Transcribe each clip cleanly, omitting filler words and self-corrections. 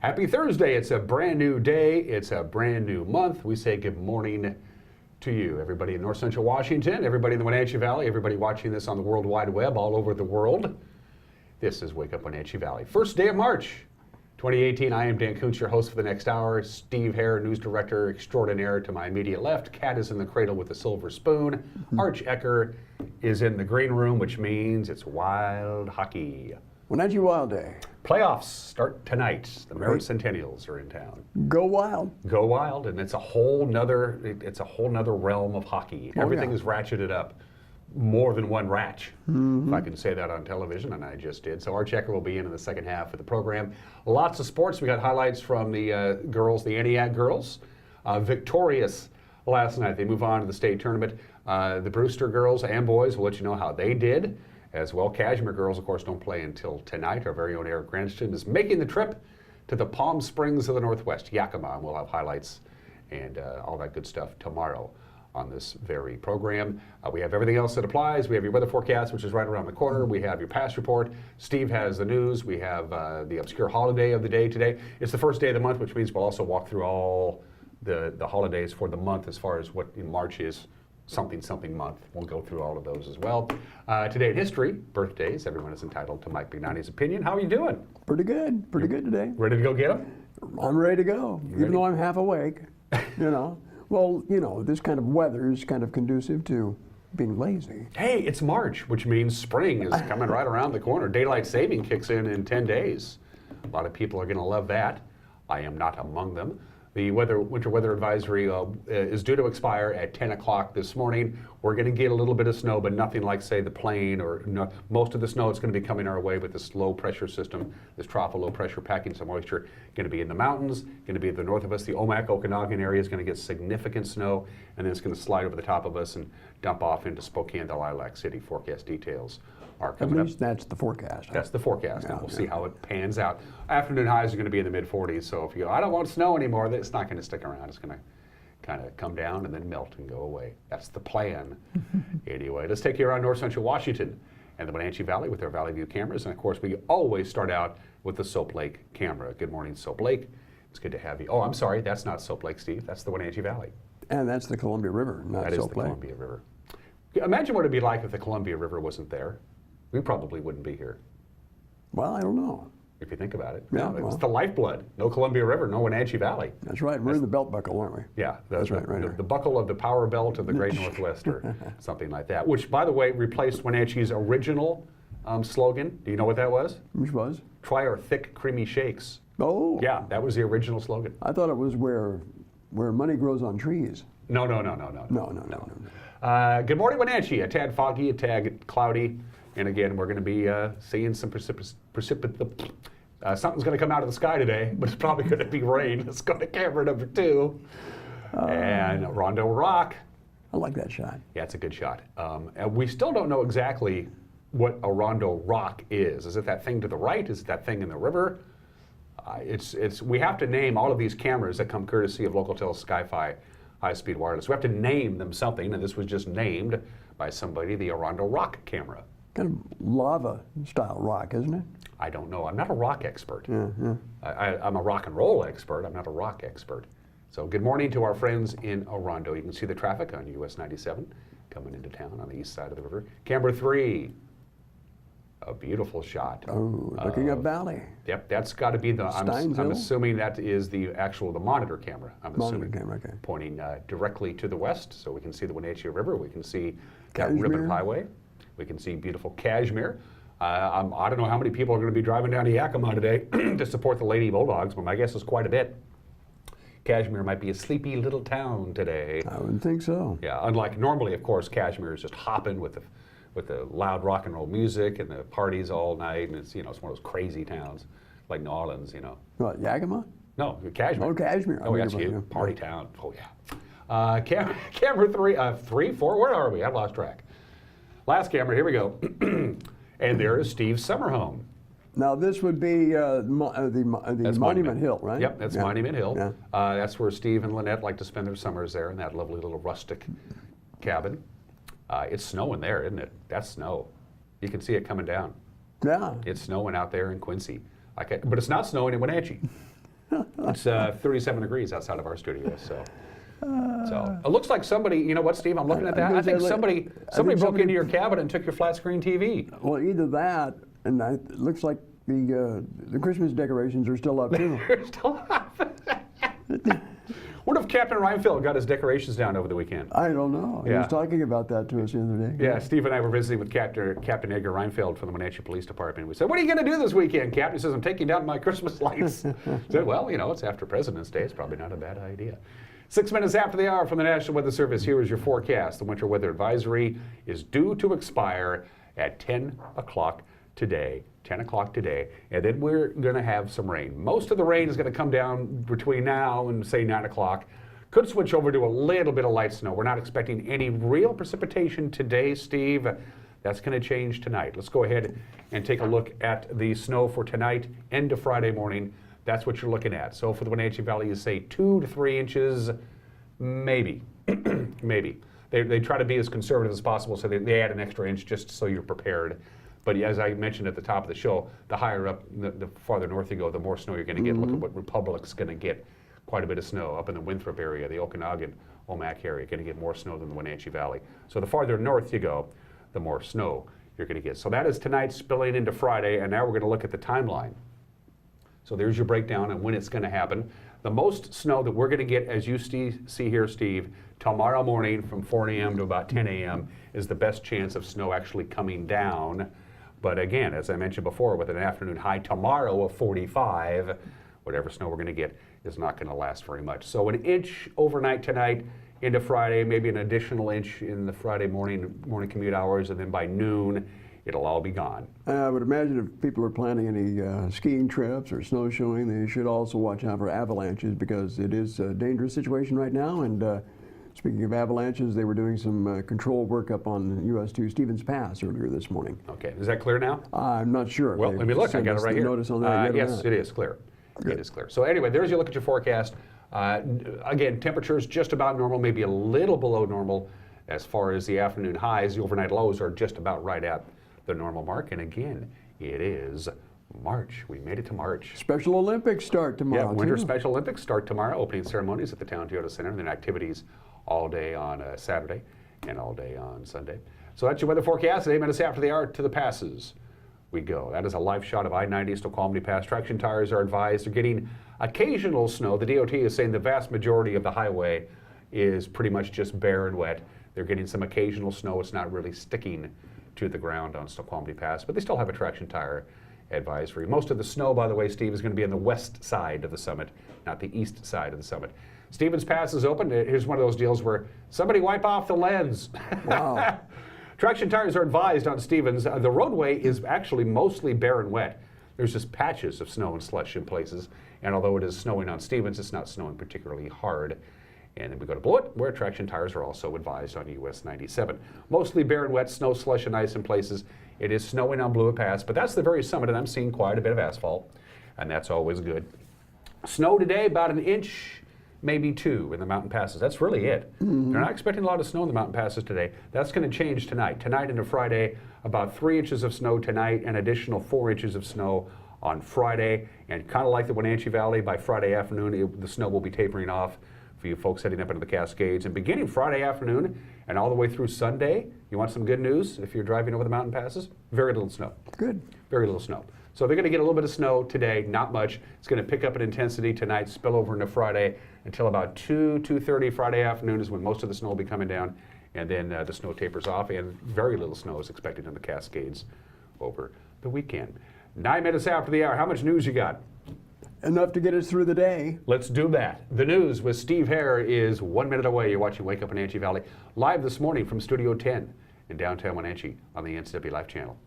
Happy Thursday. It's a brand new day. It's a brand new month. We say good morning to you, everybody in North Central Washington, everybody in the Wenatchee Valley, everybody watching this on the World Wide Web all over the world. This is Wake Up Wenatchee Valley. First day of March, 2018. I am Dan Kuntz, your host for the next hour. Steve Hare, news director extraordinaire to my immediate left. Kat is in the cradle with a silver spoon. Arch Ecker is in the green room, which means it's wild hockey. Wenatchee Wild Day. Playoffs start tonight. The Merritt Centennials are in town. Go Wild. Go Wild, and it's a whole nother realm of hockey. Everything is ratcheted up. More than one ratch, if I can say that on television, and I just did. So our checker will be in the second half of the program. Lots of sports. We got highlights from the girls, the Antioch girls. Victorious last night. They move on to the state tournament. The Brewster girls and boys will let you know how they did as well. Cashmere girls, of course, don't play until tonight. Our very own Eric Granston is making the trip to the Palm Springs of the Northwest, Yakima, and we'll have highlights and all that good stuff tomorrow on this very program. We have everything else that applies. We have your weather forecast, which is right around the corner. We have your past report. Steve has the news. We have the obscure holiday of the day today. It's the first day of the month, which means we'll also walk through all the holidays for the month as far as what in March is something month. We'll go through all of those as well. Today in history, birthdays. Everyone is entitled to Mike Bignani's opinion. How are you doing? Pretty good. Pretty good today. Ready to go get them? I'm ready to go, even though I'm half awake, you know. Well, you know, this kind of weather is kind of conducive to being lazy. Hey, it's March, which means spring is coming right around the corner. Daylight saving kicks in 10 days. A lot of people are going to love that. I am not among them. The winter weather advisory is due to expire at 10 o'clock this morning. We're going to get a little bit of snow, but nothing like, say, the plain or most of the snow is going to be coming our way with this low pressure system, this trough of low pressure packing some moisture. Going to be in the mountains, going to be at the north of us. The Omak, Okanagan area is going to get significant snow, and then it's going to slide over the top of us and dump off into Spokane to Lilac City. Forecast details are coming up. At least that's the forecast. That's the forecast, and we'll see how it pans out. Afternoon highs are going to be in the mid-40s, so if you go, I don't want snow anymore, it's not going to stick around. It's going to kind of come down and then melt and go away. That's the plan. Anyway, let's take you around North Central Washington and the Wenatchee Valley with our Valley View cameras, and of course we always start out with the Soap Lake camera. Good morning, Soap Lake. It's good to have you. Oh, I'm sorry, that's not Soap Lake, Steve. That's the Wenatchee Valley. And that's the Columbia River, not Soap Lake. That is the Columbia River. Imagine what it'd be like if the Columbia River wasn't there. We probably wouldn't be here. Well, I don't know. If you think about it. Yeah, no, it's the lifeblood. No Columbia River, no Wenatchee Valley. That's right. We're in the belt buckle, aren't we? Yeah, that's right. Right the buckle of the power belt of the Great Northwest, or something like that. Which, by the way, replaced Wenatchee's original slogan. Do you know what that was? Which was? Try our thick, creamy shakes. Oh. Yeah, that was the original slogan. I thought it was where money grows on trees. No. Good morning, Wenatchee. A tad foggy, a tad cloudy. And again, we're going to be seeing some something's going to come out of the sky today, but it's probably going to be rain. Let's go to camera number 2. And Rondo Rock. I like that shot. Yeah, it's a good shot. And we still don't know exactly what a Rondo Rock is. Is it that thing to the right? Is it that thing in the river? We have to name all of these cameras that come courtesy of Local Sky-Fi high-speed wireless. We have to name them something, and this was just named by somebody, the Rondo Rock camera. Kind of lava-style rock, isn't it? I don't know. I'm not a rock expert. Yeah. I'm a rock and roll expert. I'm not a rock expert. So good morning to our friends in Orondo. You can see the traffic on US 97 coming into town on the east side of the river. Camera 3. A beautiful shot. Oh, looking up valley. Yep, that's got to be the. I'm assuming that is the monitor camera. Monitor camera, okay. Pointing directly to the west, so we can see the Wenatchee River. We can see that ribbon highway. We can see beautiful Cashmere. I don't know how many people are going to be driving down to Yakima today to support the Lady Bulldogs, but my guess is quite a bit. Cashmere might be a sleepy little town today. I wouldn't think so. Yeah, unlike normally, of course, Cashmere is just hopping with the loud rock and roll music and the parties all night, and it's one of those crazy towns like New Orleans, What, Yakima? No, Cashmere. Oh, Cashmere. Oh, that's you. Party town. Oh, yeah. Camera 3, 4. Where are we? I've lost track. Last camera. Here we go. And there is Steve's summer home. Now this would be the Monument Hill, right? Yep, that's Monument Hill. Yeah. That's where Steve and Lynette like to spend their summers there in that lovely little rustic cabin. It's snowing there, isn't it? That's snow. You can see it coming down. Yeah. It's snowing out there in Quincy. But it's not snowing in Wenatchee. It's 37 degrees outside of our studio, so it looks like somebody, you know what, Steve, I'm looking at that. I think somebody broke into your cabinet and took your flat screen TV. Well, either that, and it looks like the Christmas decorations are still up too. They're still up. Wonder if Captain Reinfeld got his decorations down over the weekend. I don't know. He was talking about that to us the other day. Yeah, Steve and I were visiting with Captain Edgar Reinfeld from the Wenatchee Police Department. We said, "What are you going to do this weekend, Captain?" He says, "I'm taking down my Christmas lights." I said, "Well, you know, it's after President's Day. It's probably not a bad idea." 6 minutes after the hour from the National Weather Service, here is your forecast. The winter weather advisory is due to expire at 10 o'clock today. 10 o'clock today, and then we're going to have some rain. Most of the rain is going to come down between now and, say, 9 o'clock. Could switch over to a little bit of light snow. We're not expecting any real precipitation today, Steve. That's going to change tonight. Let's go ahead and take a look at the snow for tonight into Friday morning. That's what you're looking at. So for the Wenatchee Valley, you say 2 to 3 inches, maybe. Maybe. They try to be as conservative as possible, so they add an extra inch just so you're prepared. But as I mentioned at the top of the show, the higher up, the farther north you go, the more snow you're going to get. Look at what Republic's going to get. Quite a bit of snow up in the Winthrop area, the Okanagan, Omak area, going to get more snow than the Wenatchee Valley. So the farther north you go, the more snow you're going to get. So that is tonight spilling into Friday, and now we're going to look at the timeline. So there's your breakdown on when it's going to happen. The most snow that we're going to get, as you see here, Steve, tomorrow morning from 4 a.m. to about 10 a.m. is the best chance of snow actually coming down. But again, as I mentioned before, with an afternoon high tomorrow of 45, whatever snow we're going to get is not going to last very much. So an inch overnight tonight into Friday, maybe an additional inch in the Friday morning commute hours, and then by noon, it'll all be gone. I would imagine if people are planning any skiing trips or snowshoeing, they should also watch out for avalanches, because it is a dangerous situation right now. And speaking of avalanches, they were doing some control work up on US 2 Stevens Pass earlier this morning. Okay, is that clear now? I'm not sure. Well, let me look. I got it right here. Notice on that yes, it is clear. Good. It is clear. So anyway, there's your look at your forecast. Again, temperatures just about normal, maybe a little below normal as far as the afternoon highs. The overnight lows are just about right at the normal mark. And again, it is March. We made it to March. Special Olympics start tomorrow. Yeah, Winter Special Olympics start tomorrow. Opening ceremonies at the Town Toyota Center, and then activities all day on Saturday and all day on Sunday. So that's your weather forecast. At 8 minutes after the hour, to the passes we go. That is a live shot of I-90 Snoqualmie Pass. Traction tires are advised. They're getting occasional snow. The DOT is saying the vast majority of the highway is pretty much just bare and wet. They're getting some occasional snow. It's not really sticking to the ground on Snoqualmie Pass, but they still have a traction tire advisory. Most of the snow, by the way, Steve, is going to be on the west side of the summit, not the east side of the summit. Stevens Pass is open. Here's one of those deals where somebody wipe off the lens. Wow. Traction tires are advised on Stevens. The roadway is actually mostly bare and wet. There's just patches of snow and slush in places. And although it is snowing on Stevens, it's not snowing particularly hard. And then we go to Blewett, where traction tires are also advised on US 97. Mostly bare and wet, snow, slush, and ice in places. It is snowing on Blewett Pass, but that's the very summit, and I'm seeing quite a bit of asphalt, and that's always good. Snow today, about an inch, maybe 2 in the mountain passes. That's really it. They're not expecting a lot of snow in the mountain passes today. That's going to change tonight. Tonight into Friday, about 3 inches of snow tonight, an additional 4 inches of snow on Friday. And kind of like the Wenatchee Valley, by Friday afternoon, the snow will be tapering off for you folks heading up into the Cascades. And beginning Friday afternoon and all the way through Sunday, you want some good news if you're driving over the mountain passes? Very little snow. Good. Very little snow. So they're going to get a little bit of snow today, not much. It's going to pick up in intensity tonight, spill over into Friday until about 2:30 Friday afternoon is when most of the snow will be coming down, and then the snow tapers off, and very little snow is expected in the Cascades over the weekend. 9 minutes after the hour, how much news you got? Enough to get us through the day. Let's do that. The news with Steve Hare is 1 minute away. You're watching Wake Up Wenatchee Valley live this morning from Studio 10 in downtown Wenatchee on the NCW Life Channel.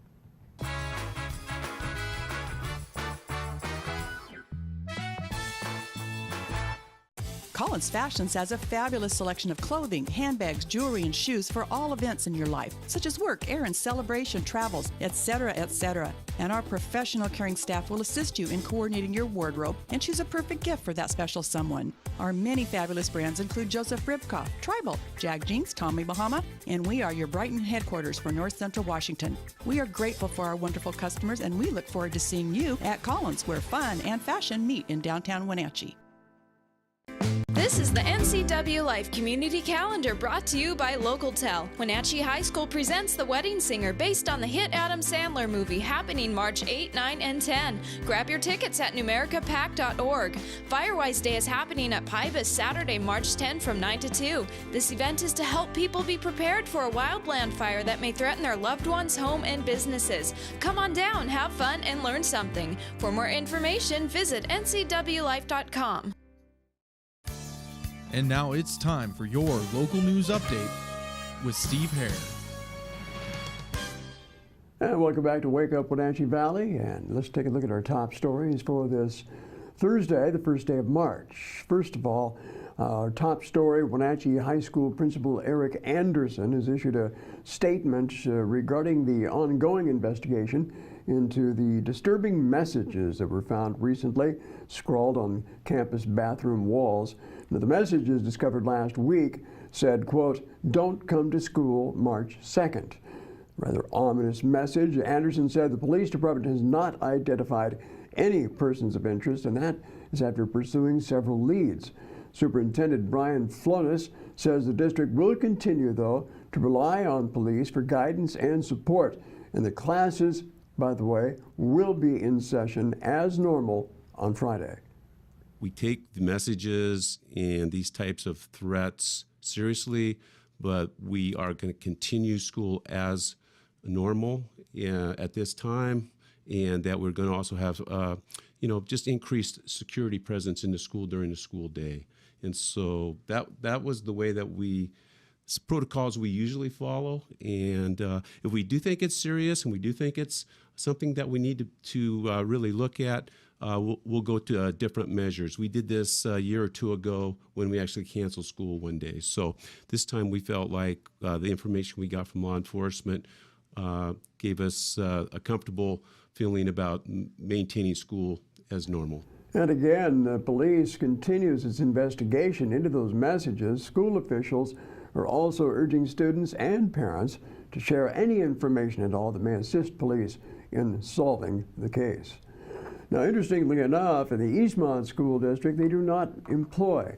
Collins Fashions has a fabulous selection of clothing, handbags, jewelry, and shoes for all events in your life, such as work, errands, celebration, travels, etc., etc. And our professional caring staff will assist you in coordinating your wardrobe and choose a perfect gift for that special someone. Our many fabulous brands include Joseph Ribkoff, Tribal, Jag Jeans, Tommy Bahama, and we are your Brighton headquarters for North Central Washington. We are grateful for our wonderful customers, and we look forward to seeing you at Collins, where fun and fashion meet in downtown Wenatchee. This is the NCW Life Community Calendar brought to you by LocalTel. Wenatchee High School presents The Wedding Singer based on the hit Adam Sandler movie happening March 8, 9, and 10. Grab your tickets at numericapac.org. Firewise Day is happening at Pybus Saturday, March 10 from 9 to 2. This event is to help people be prepared for a wildland fire that may threaten their loved ones' home and businesses. Come on down, have fun, and learn something. For more information, visit ncwlife.com. And now it's time for your local news update with Steve Hare. And welcome back to Wake Up Wenatchee Valley, and let's take a look at our top stories for this Thursday, the first day of March. First of all, our top story, Wenatchee High School Principal Eric Anderson has issued a statement regarding the ongoing investigation into the disturbing messages that were found recently scrawled on campus bathroom walls. Now, the messages discovered last week said, quote, "Don't come to school March 2nd." Rather ominous message. Anderson said the police department has not identified any persons of interest, and that is after pursuing several leads. Superintendent Brian Flonis says the district will continue, though, to rely on police for guidance and support, and the classes, by the way, will be in session as normal on Friday. We take the messages and these types of threats seriously, but we are going to continue school as normal at this time, and that we're going to also have, just increased security presence in the school during the school day. And so that was the way that protocols we usually follow. And if we do think it's serious and we do think it's something that we need to really look at, we'll go to different measures. We did this a year or two ago when we actually canceled school one day. So this time we felt like the information we got from law enforcement gave us a comfortable feeling about maintaining school as normal. And again, the police continues its investigation into those messages. School officials are also urging students and parents to share any information at all that may assist police in solving the case. Now, interestingly enough, in the Eastmont School District, they do not employ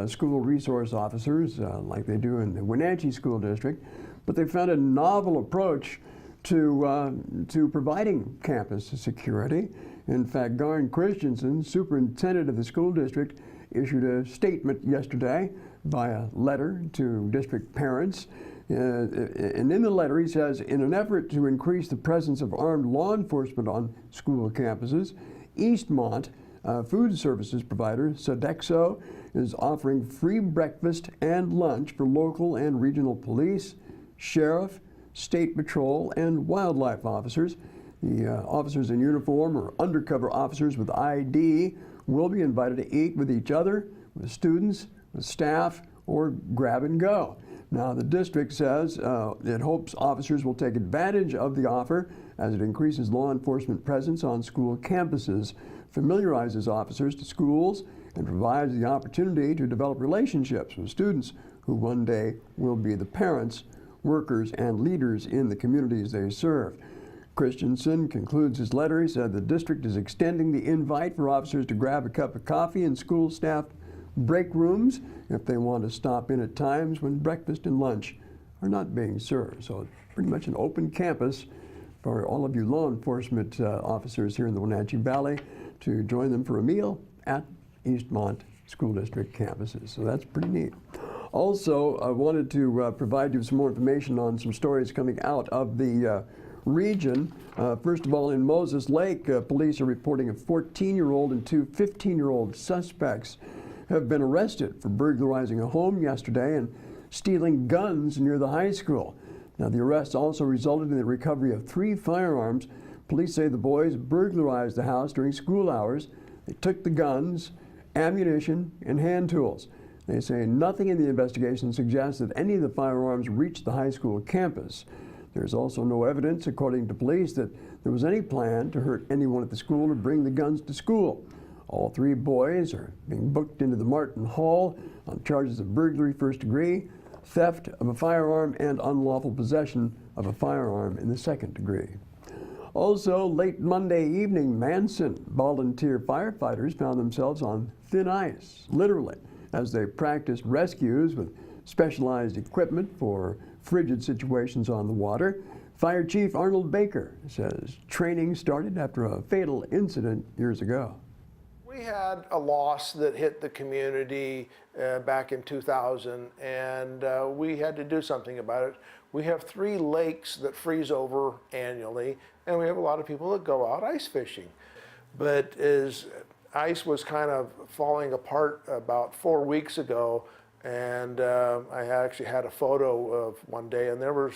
school resource officers like they do in the Wenatchee School District, but they found a novel approach to providing campus security. In fact, Garn Christensen, superintendent of the school district, issued a statement yesterday via letter to district parents. And in the letter, he says, in an effort to increase the presence of armed law enforcement on school campuses, Eastmont food services provider Sodexo is offering free breakfast and lunch for local and regional police, sheriff, state patrol, and wildlife officers. The officers in uniform or undercover officers with ID will be invited to eat with each other, with students, with staff, or grab and go. Now, the district says it hopes officers will take advantage of the offer as it increases law enforcement presence on school campuses, familiarizes officers to schools, and provides the opportunity to develop relationships with students who one day will be the parents, workers, and leaders in the communities they serve. Christensen concludes his letter. He said the district is extending the invite for officers to grab a cup of coffee in school staff break rooms if they want to stop in at times when breakfast and lunch are not being served. So it's pretty much an open campus for all of you law enforcement officers here in the Wenatchee Valley to join them for a meal at Eastmont School District campuses. So that's pretty neat. Also, I wanted to provide you with some more information on some stories coming out of the region. First of all, in Moses Lake, police are reporting a 14-year-old and two 15-year-old suspects have been arrested for burglarizing a home yesterday and stealing guns near the high school. Now, the arrests also resulted in the recovery of 3 firearms. Police say the boys burglarized the house during school hours. They took the guns ammunition, and hand tools. They say nothing in the investigation suggests that any of the firearms reached the high school campus. There's also no evidence, according to police, that there was any plan to hurt anyone at the school or bring the guns to school. All three boys are being booked into the Martin Hall on charges of burglary first degree, theft of a firearm, and unlawful possession of a firearm in the second degree. Also, late Monday evening, Manson volunteer firefighters found themselves on thin ice, literally, as they practiced rescues with specialized equipment for frigid situations on the water. Fire Chief Arnold Baker says training started after a fatal incident years ago. We had a loss that hit the community back in 2000, and we had to do something about it. We have 3 lakes that freeze over annually, and we have a lot of people that go out ice fishing. But as ice was kind of falling apart about 4 weeks ago, and I actually had a photo of one day, and there was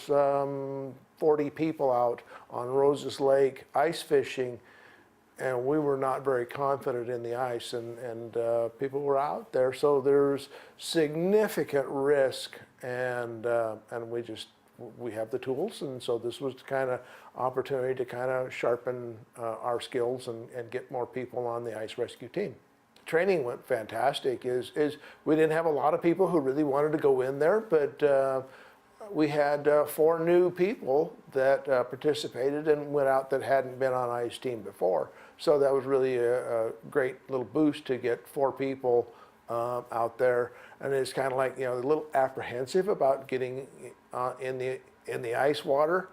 40 people out on Roses Lake ice fishing, and we were not very confident in the ice, and people were out there, so there's significant risk, and we have the tools, and so this was the kind of opportunity to kind of sharpen our skills and get more people on the ice rescue team. Training went fantastic. We didn't have a lot of people who really wanted to go in there, but we had 4 new people that participated and went out that hadn't been on ice team before. So that was really a great little boost to get 4 people out there. And it's kind of like, a little apprehensive about getting in the ice water.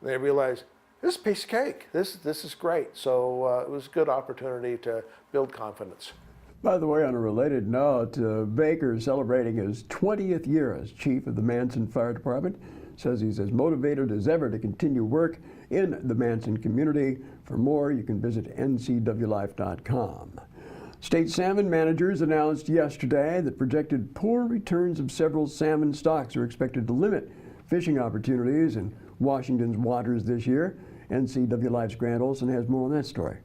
They realized, this is a piece of cake. This is great. So it was a good opportunity to build confidence. By the way, on a related note, Baker is celebrating his 20th year as chief of the Manson Fire Department. Says he's as motivated as ever to continue work in the Manson community. For more, you can visit ncwlife.com. State salmon managers announced yesterday that projected poor returns of several salmon stocks are expected to limit fishing opportunities in Washington's waters this year. NCW Life's Grant Olson has more on that story.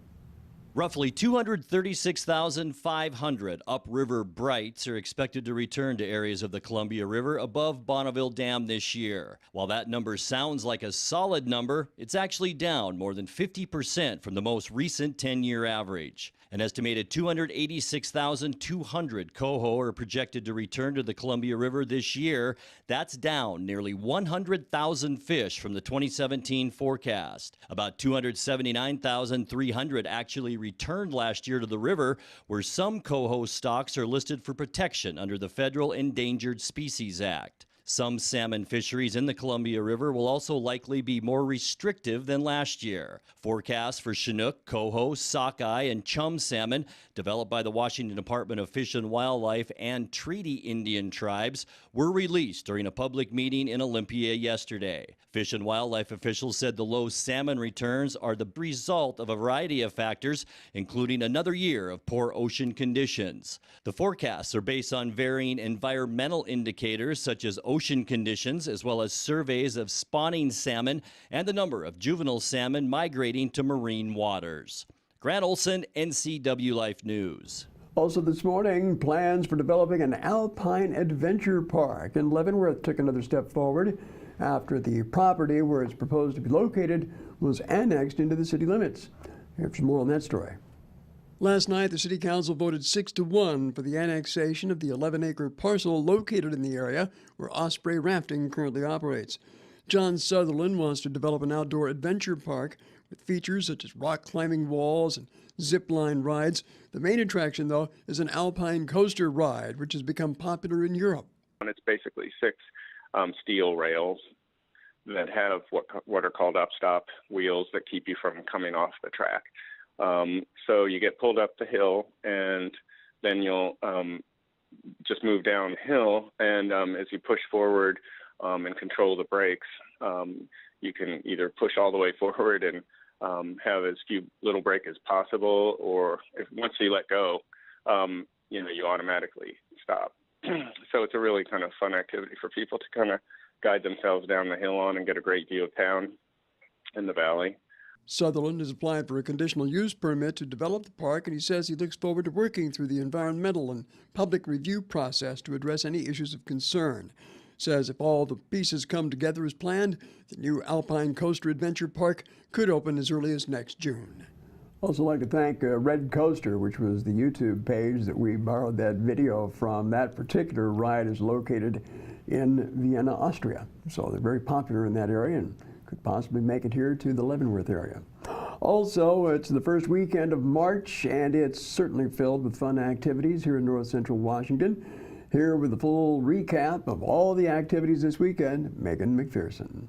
Roughly 236,500 upriver brights are expected to return to areas of the Columbia River above Bonneville Dam this year. While that number sounds like a solid number, it's actually down more than 50% from the most recent 10-year average. An estimated 286,200 coho are projected to return to the Columbia River this year. That's down nearly 100,000 fish from the 2017 forecast. About 279,300 actually returned last year to the river, where some coho stocks are listed for protection under the Federal Endangered Species Act. Some salmon fisheries in the Columbia River will also likely be more restrictive than last year. Forecasts for Chinook, coho, sockeye, and chum salmon, developed by the Washington Department of Fish and Wildlife and Treaty Indian tribes, were released during a public meeting in Olympia yesterday. Fish and Wildlife officials said the low salmon returns are the result of a variety of factors, including another year of poor ocean conditions. The forecasts are based on varying environmental indicators such as ocean conditions, as well as surveys of spawning salmon and the number of juvenile salmon migrating to marine waters. Grant Olson, NCW Life News. Also this morning, plans for developing an alpine adventure park in Leavenworth took another step forward after the property where it's proposed to be located was annexed into the city limits. Here's more on that story. Last night, the City Council voted 6-1 for the annexation of the 11-acre parcel located in the area where Osprey Rafting currently operates. John Sutherland wants to develop an outdoor adventure park with features such as rock climbing walls and zip line rides. The main attraction, though, is an alpine coaster ride, which has become popular in Europe. It's basically 6 steel rails that have what are called upstop wheels that keep you from coming off the track. So you get pulled up the hill, and then you'll just move downhill, and as you push forward and control the brakes, you can either push all the way forward and have as few little brake as possible, or once you let go, you automatically stop. So it's a really kind of fun activity for people to kind of guide themselves down the hill on and get a great view of town and the valley. Sutherland has applied for a conditional use permit to develop the park, and he says he looks forward to working through the environmental and public review process to address any issues of concern. Says if all the pieces come together as planned, the new Alpine Coaster Adventure Park could open as early as next June. Also like to thank Red Coaster, which was the YouTube page that we borrowed that video from. That particular ride is located in Vienna, Austria. So they're very popular in that area and could possibly make it here to the Leavenworth area. Also, it's the first weekend of March, and it's certainly filled with fun activities here in North Central Washington. Here with the full recap of all the activities this weekend, Megan McPherson.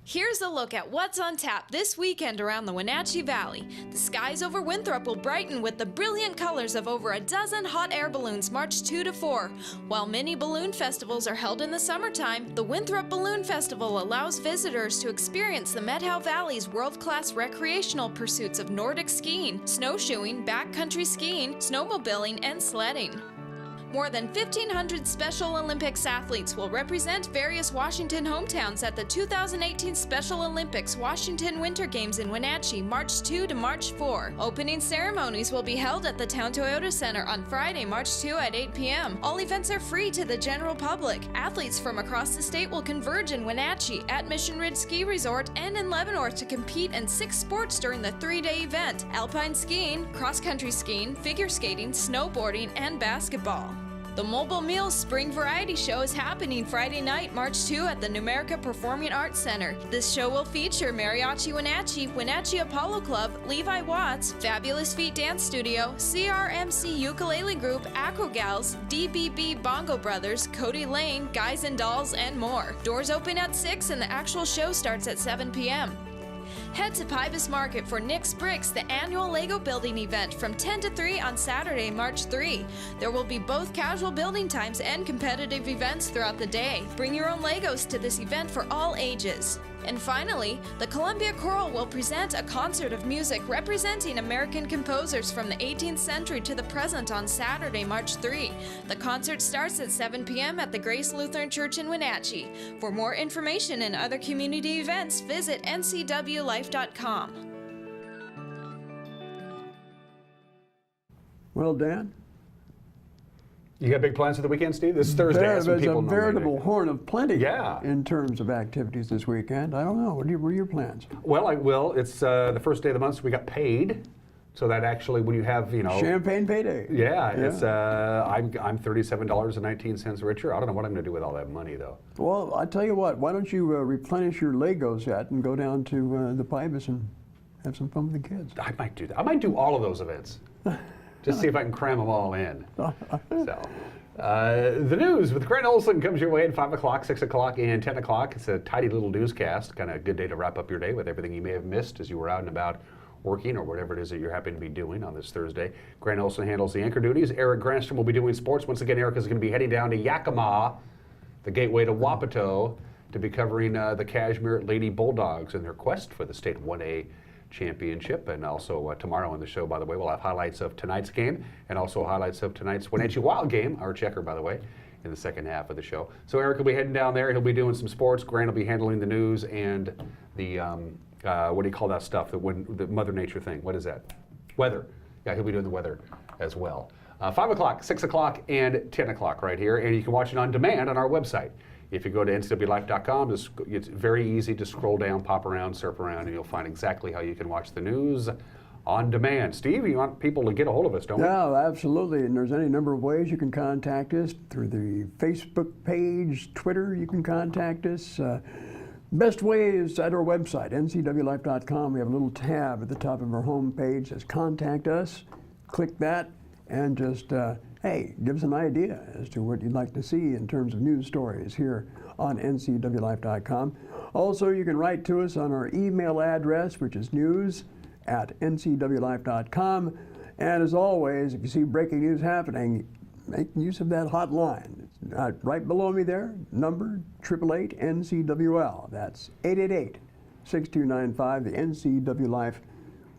Here's a look at what's on tap this weekend around the Wenatchee Valley. The skies over Winthrop will brighten with the brilliant colors of over a dozen hot air balloons March 2 to 4. While many balloon festivals are held in the summertime, the Winthrop Balloon Festival allows visitors to experience the Methow Valley's world-class recreational pursuits of Nordic skiing, snowshoeing, backcountry skiing, snowmobiling, and sledding. More than 1,500 Special Olympics athletes will represent various Washington hometowns at the 2018 Special Olympics Washington Winter Games in Wenatchee, March 2 to March 4. Opening ceremonies will be held at the Town Toyota Center on Friday, March 2 at 8 p.m. All events are free to the general public. Athletes from across the state will converge in Wenatchee, at Mission Ridge Ski Resort, and in Leavenworth to compete in 6 sports during the 3-day event: alpine skiing, cross-country skiing, figure skating, snowboarding, and basketball. The Mobile Meals Spring Variety Show is happening Friday night, March 2 at the Numerica Performing Arts Center. This show will feature Mariachi Wenatchee, Wenatchee Apollo Club, Levi Watts, Fabulous Feet Dance Studio, CRMC Ukulele Group, Acrogals, DBB Bongo Brothers, Cody Lane, Guys and Dolls, and more. Doors open at 6 and the actual show starts at 7 p.m. Head to Pybus Market for Nick's Bricks, the annual Lego building event from 10 to 3 on Saturday, March 3. There will be both casual building times and competitive events throughout the day. Bring your own Legos to this event for all ages. And finally, the Columbia Choral will present a concert of music representing American composers from the 18th century to the present on Saturday, March 3. The concert starts at 7 p.m. at the Grace Lutheran Church in Wenatchee. For more information and other community events, visit ncwlife.com. Well, Dan? You got big plans for the weekend, Steve? This is Thursday. There's a veritable horn of plenty Yeah. in terms of activities this weekend. I don't know. What are your plans? Well, it's the first day of the month, so we got paid. So that actually, when you have, Champagne payday. Yeah, it's I'm $37.19 richer. I don't know what I'm going to do with all that money, though. Well, I tell you what. Why don't you replenish your Lego set and go down to the Pybus and have some fun with the kids? I might do that. I might do all of those events. Just see if I can cram them all in. So, the news with Grant Olson comes your way at 5 o'clock, 6 o'clock, and 10 o'clock. It's a tidy little newscast, kind of a good day to wrap up your day with everything you may have missed as you were out and about working or whatever it is that you're happy to be doing on this Thursday. Grant Olson handles the anchor duties. Eric Granstrom will be doing sports. Once again, Eric is going to be heading down to Yakima, the gateway to Wapato, to be covering the Cashmere Lady Bulldogs in their quest for the state 1A championship. And also tomorrow on the show, by the way, we'll have highlights of tonight's game and also highlights of tonight's Wenatchee Wild game, our checker, by the way, in the second half of the show. So Eric will be heading down there. He'll be doing some sports. Grant will be handling the news and the, what do you call that stuff, the Mother Nature thing? What is that? Weather. Yeah, he'll be doing the weather as well. 5 o'clock, 6 o'clock, and 10 o'clock right here. And you can watch it on demand on our website. If you go to ncwlife.com, it's very easy to scroll down, pop around, surf around, and you'll find exactly how you can watch the news on demand. Steve, you want people to get a hold of us, don't we? Yeah, absolutely. And there's any number of ways you can contact us through the Facebook page, Twitter, you can contact us. Best way is at our website, ncwlife.com. We have a little tab at the top of our home page that says Contact Us. Click that and just, hey, give us an idea as to what you'd like to see in terms of news stories here on ncwlife.com. Also, you can write to us on our email address, which is news@ncwlife.com. And as always, if you see breaking news happening, make use of that hotline. It's right below me there, number 888-NCWL. That's 888-6295, the NCW Life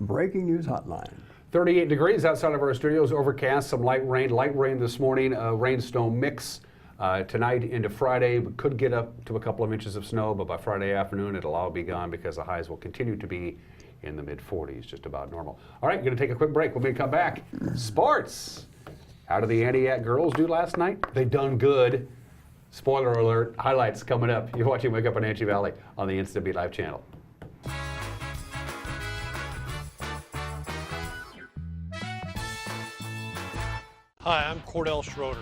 Breaking News Hotline. 38 degrees outside of our studios, overcast, some light rain this morning, rain snow mix tonight into Friday. We could get up to a couple of inches of snow, but by Friday afternoon it'll all be gone because the highs will continue to be in the mid-40s, just about normal. All right, going to take a quick break. When we come back, sports. How did the Antioch girls do last night? They done good. Spoiler alert, highlights coming up. You're watching Wake Up in Antioch Valley on the Instant Live channel. Hi, I'm Cordell Schroeder,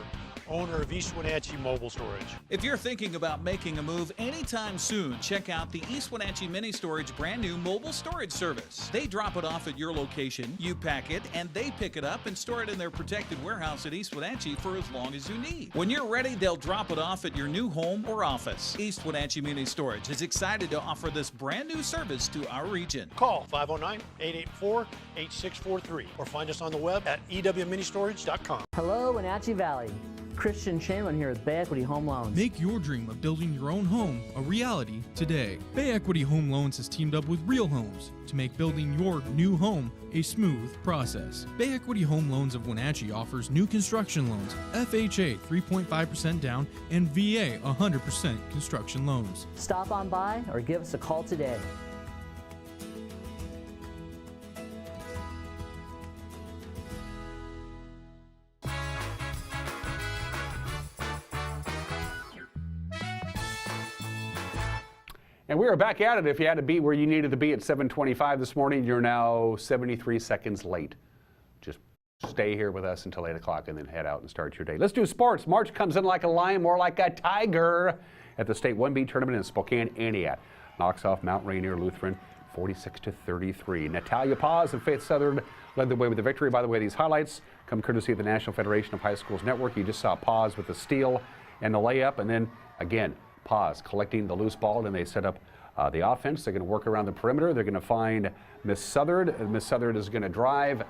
owner of East Wenatchee Mobile Storage. If you're thinking about making a move anytime soon, check out the East Wenatchee Mini Storage brand new mobile storage service. They drop it off at your location, you pack it, and they pick it up and store it in their protected warehouse at East Wenatchee for as long as you need. When you're ready, they'll drop it off at your new home or office. East Wenatchee Mini Storage is excited to offer this brand new service to our region. Call 509-884-8643 or find us on the web at ewministorage.com. Hello, Wenatchee Valley. Christian Shanlin here with Bay Equity Home Loans. Make your dream of building your own home a reality today. Bay Equity Home Loans has teamed up with Real Homes to make building your new home a smooth process. Bay Equity Home Loans of Wenatchee offers new construction loans, FHA 3.5% down, and VA 100% construction loans. Stop on by or give us a call today. And we are back at it. If you had to be where you needed to be at 7:25 this morning, you're now 73 seconds late. Just stay here with us until 8 o'clock and then head out and start your day. Let's do sports. March comes in like a lion, more like a tiger at the State 1B tournament in Spokane, Antioch. Knocks off Mount Rainier Lutheran 46-33. Natalia Paz and Faith Southern led the way with the victory. By the way, these highlights come courtesy of the National Federation of High Schools Network. You just saw Paz with the steal and the layup, and then again, Paz collecting the loose ball, and they set up the offense. They're going to work around the perimeter. They're going to find Miss Southard. Miss Southard is going to drive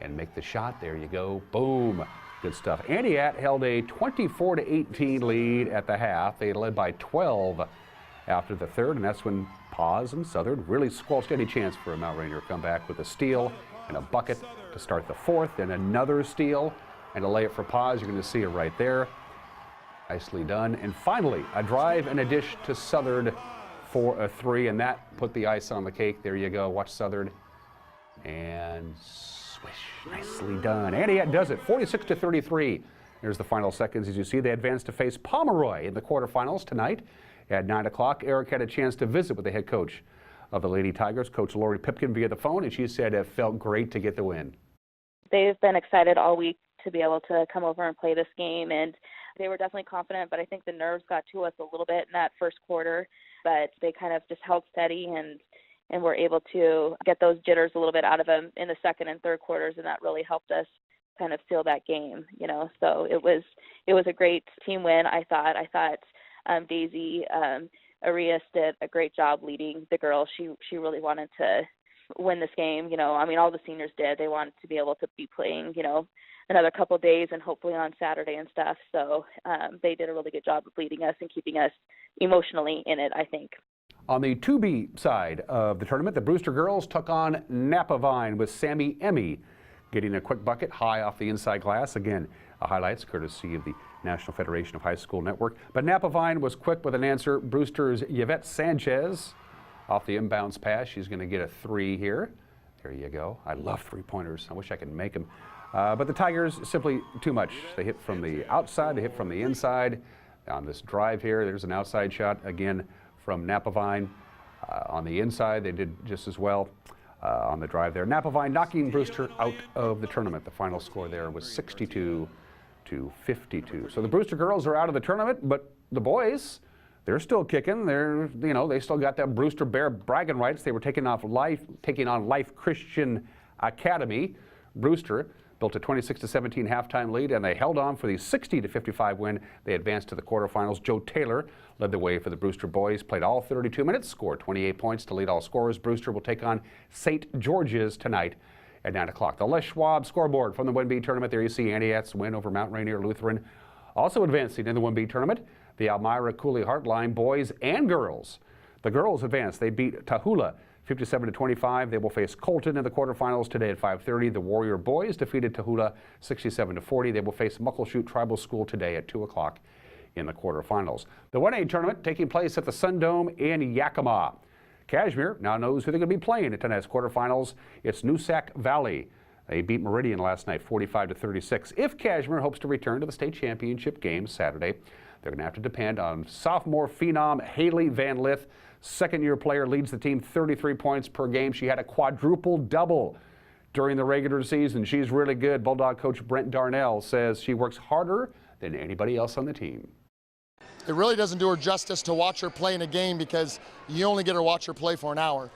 and make the shot. There you go. Boom. Good stuff. Antioch held a 24-18 lead at the half. They led by 12 after the third, and that's when Paz and Southard really squelched any chance for a Mount Rainier comeback with a steal and a bucket to start the fourth, and another steal and a layup for Paz. You're going to see it right there. Nicely done. And finally, a drive and a dish to Southard for a three, and that put the ice on the cake. There you go. Watch Southard. And swish. Nicely done. Antioch does it. 46-33. There's the final seconds. As you see, they advance to face Pomeroy in the quarterfinals tonight at 9 o'clock. Eric had a chance to visit with the head coach of the Lady Tigers, Coach Lori Pipkin, via the phone, and she said it felt great to get the win. They've been excited all week to be able to come over and play this game, and they were definitely confident, but I think the nerves got to us a little bit in that first quarter, but they kind of just held steady and were able to get those jitters a little bit out of them in the second and third quarters, and that really helped us kind of seal that game, you know. So it was a great team win. I thought Daisy Arias did a great job leading the girls. She really wanted to win this game, you know. I mean, all the seniors did. They wanted to be able to be playing, you know, another couple of days and hopefully on Saturday and stuff. So they did a really good job of leading us and keeping us emotionally in it, I think. On the 2B side of the tournament, the Brewster girls took on Napa Vine with Sammy Emmy getting a quick bucket high off the inside glass. Again, highlights courtesy of the National Federation of High School Network. But Napa Vine was quick with an answer. Brewster's Yvette Sanchez off the inbounds pass. She's going to get a three here. There you go. I love three-pointers. I wish I could make them. But the Tigers, simply too much. They hit from the outside. They hit from the inside. On this drive here, there's an outside shot again from Napa Vine. On the inside, they did just as well on the drive there. Napa Vine knocking Brewster out of the tournament. The final score there was 62-52. So the Brewster girls are out of the tournament, but the boys, they're still kicking. They still got that Brewster Bear bragging rights. They were taking on Life Christian Academy. Brewster built a 26-17 halftime lead, and they held on for the 60-55 win. They advanced to the quarterfinals. Joe Taylor led the way for the Brewster boys, played all 32 minutes, scored 28 points to lead all scorers. Brewster will take on St. George's tonight at 9 o'clock. The Les Schwab scoreboard from the 1B tournament. There you see Antioch's win over Mount Rainier Lutheran. Also advancing in the 1B tournament, the Elmira Cooley Heartline boys and girls. The girls advanced. They beat Tahula 57-25. They will face Colton in the quarterfinals today at 5:30. The Warrior boys defeated Tahula 67-40. They will face Muckleshoot Tribal School today at 2 o'clock in the quarterfinals. The 1A tournament taking place at the Sun Dome in Yakima. Cashmere now knows who they're going to be playing at tonight's quarterfinals. It's Noosac Valley. They beat Meridian last night 45-36. If Cashmere hopes to return to the state championship game Saturday, they're going to have to depend on sophomore phenom Haley Van Lith. Second-year player, leads the team 33 points per game. She had a quadruple double during the regular season. She's really good. Bulldog coach Brent Darnell says she works harder than anybody else on the team. It really doesn't do her justice to watch her play in a game because you only get to watch her play for an hour.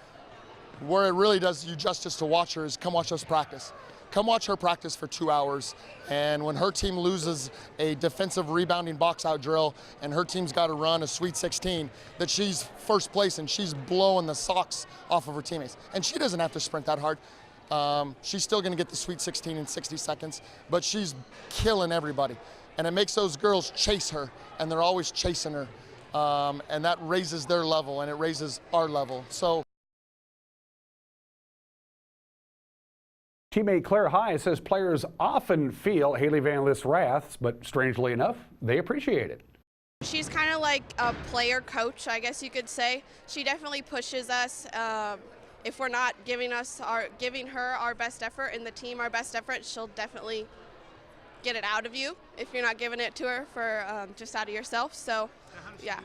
Where it really does you justice to watch her is come watch us practice. Come watch her practice for 2 hours, and when her team loses a defensive rebounding box out drill and her team's got to run a Sweet 16, that she's first place and she's blowing the socks off of her teammates. And she doesn't have to sprint that hard. She's still going to get the Sweet 16 in 60 seconds, but she's killing everybody. And it makes those girls chase her, and they're always chasing her. And that raises their level, and it raises our level. So. Teammate Claire High says players often feel Haley Van Lith's wrath, but strangely enough, they appreciate it. She's kind of like a player coach, I guess you could say. She definitely pushes us. If we're not giving her our best effort and the team our best effort, she'll definitely get it out of you if you're not giving it to her for just out of yourself. So, yeah.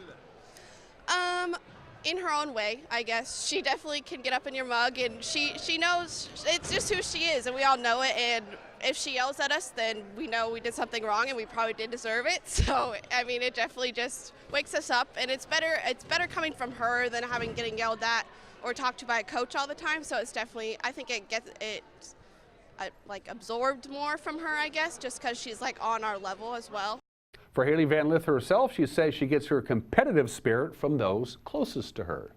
In her own way, I guess. She definitely can get up in your mug, and she knows it's just who she is, and we all know it. And if she yells at us, then we know we did something wrong, and we probably did deserve it. So, I mean, it definitely just wakes us up, and it's better coming from her than getting yelled at or talked to by a coach all the time. So it's definitely, I think it gets like absorbed more from her, I guess, just because she's like on our level as well. For Haley Van Lith herself, she says she gets her competitive spirit from those closest to her.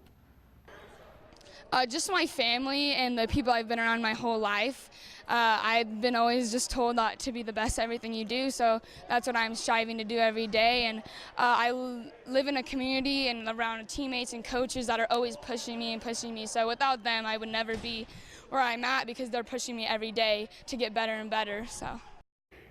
Just my family and the people I've been around my whole life. I've been always just told that to be the best at everything you do, so that's what I'm striving to do every day. And I live in a community and around teammates and coaches that are always pushing me. So without them, I would never be where I'm at because they're pushing me every day to get better and better. So.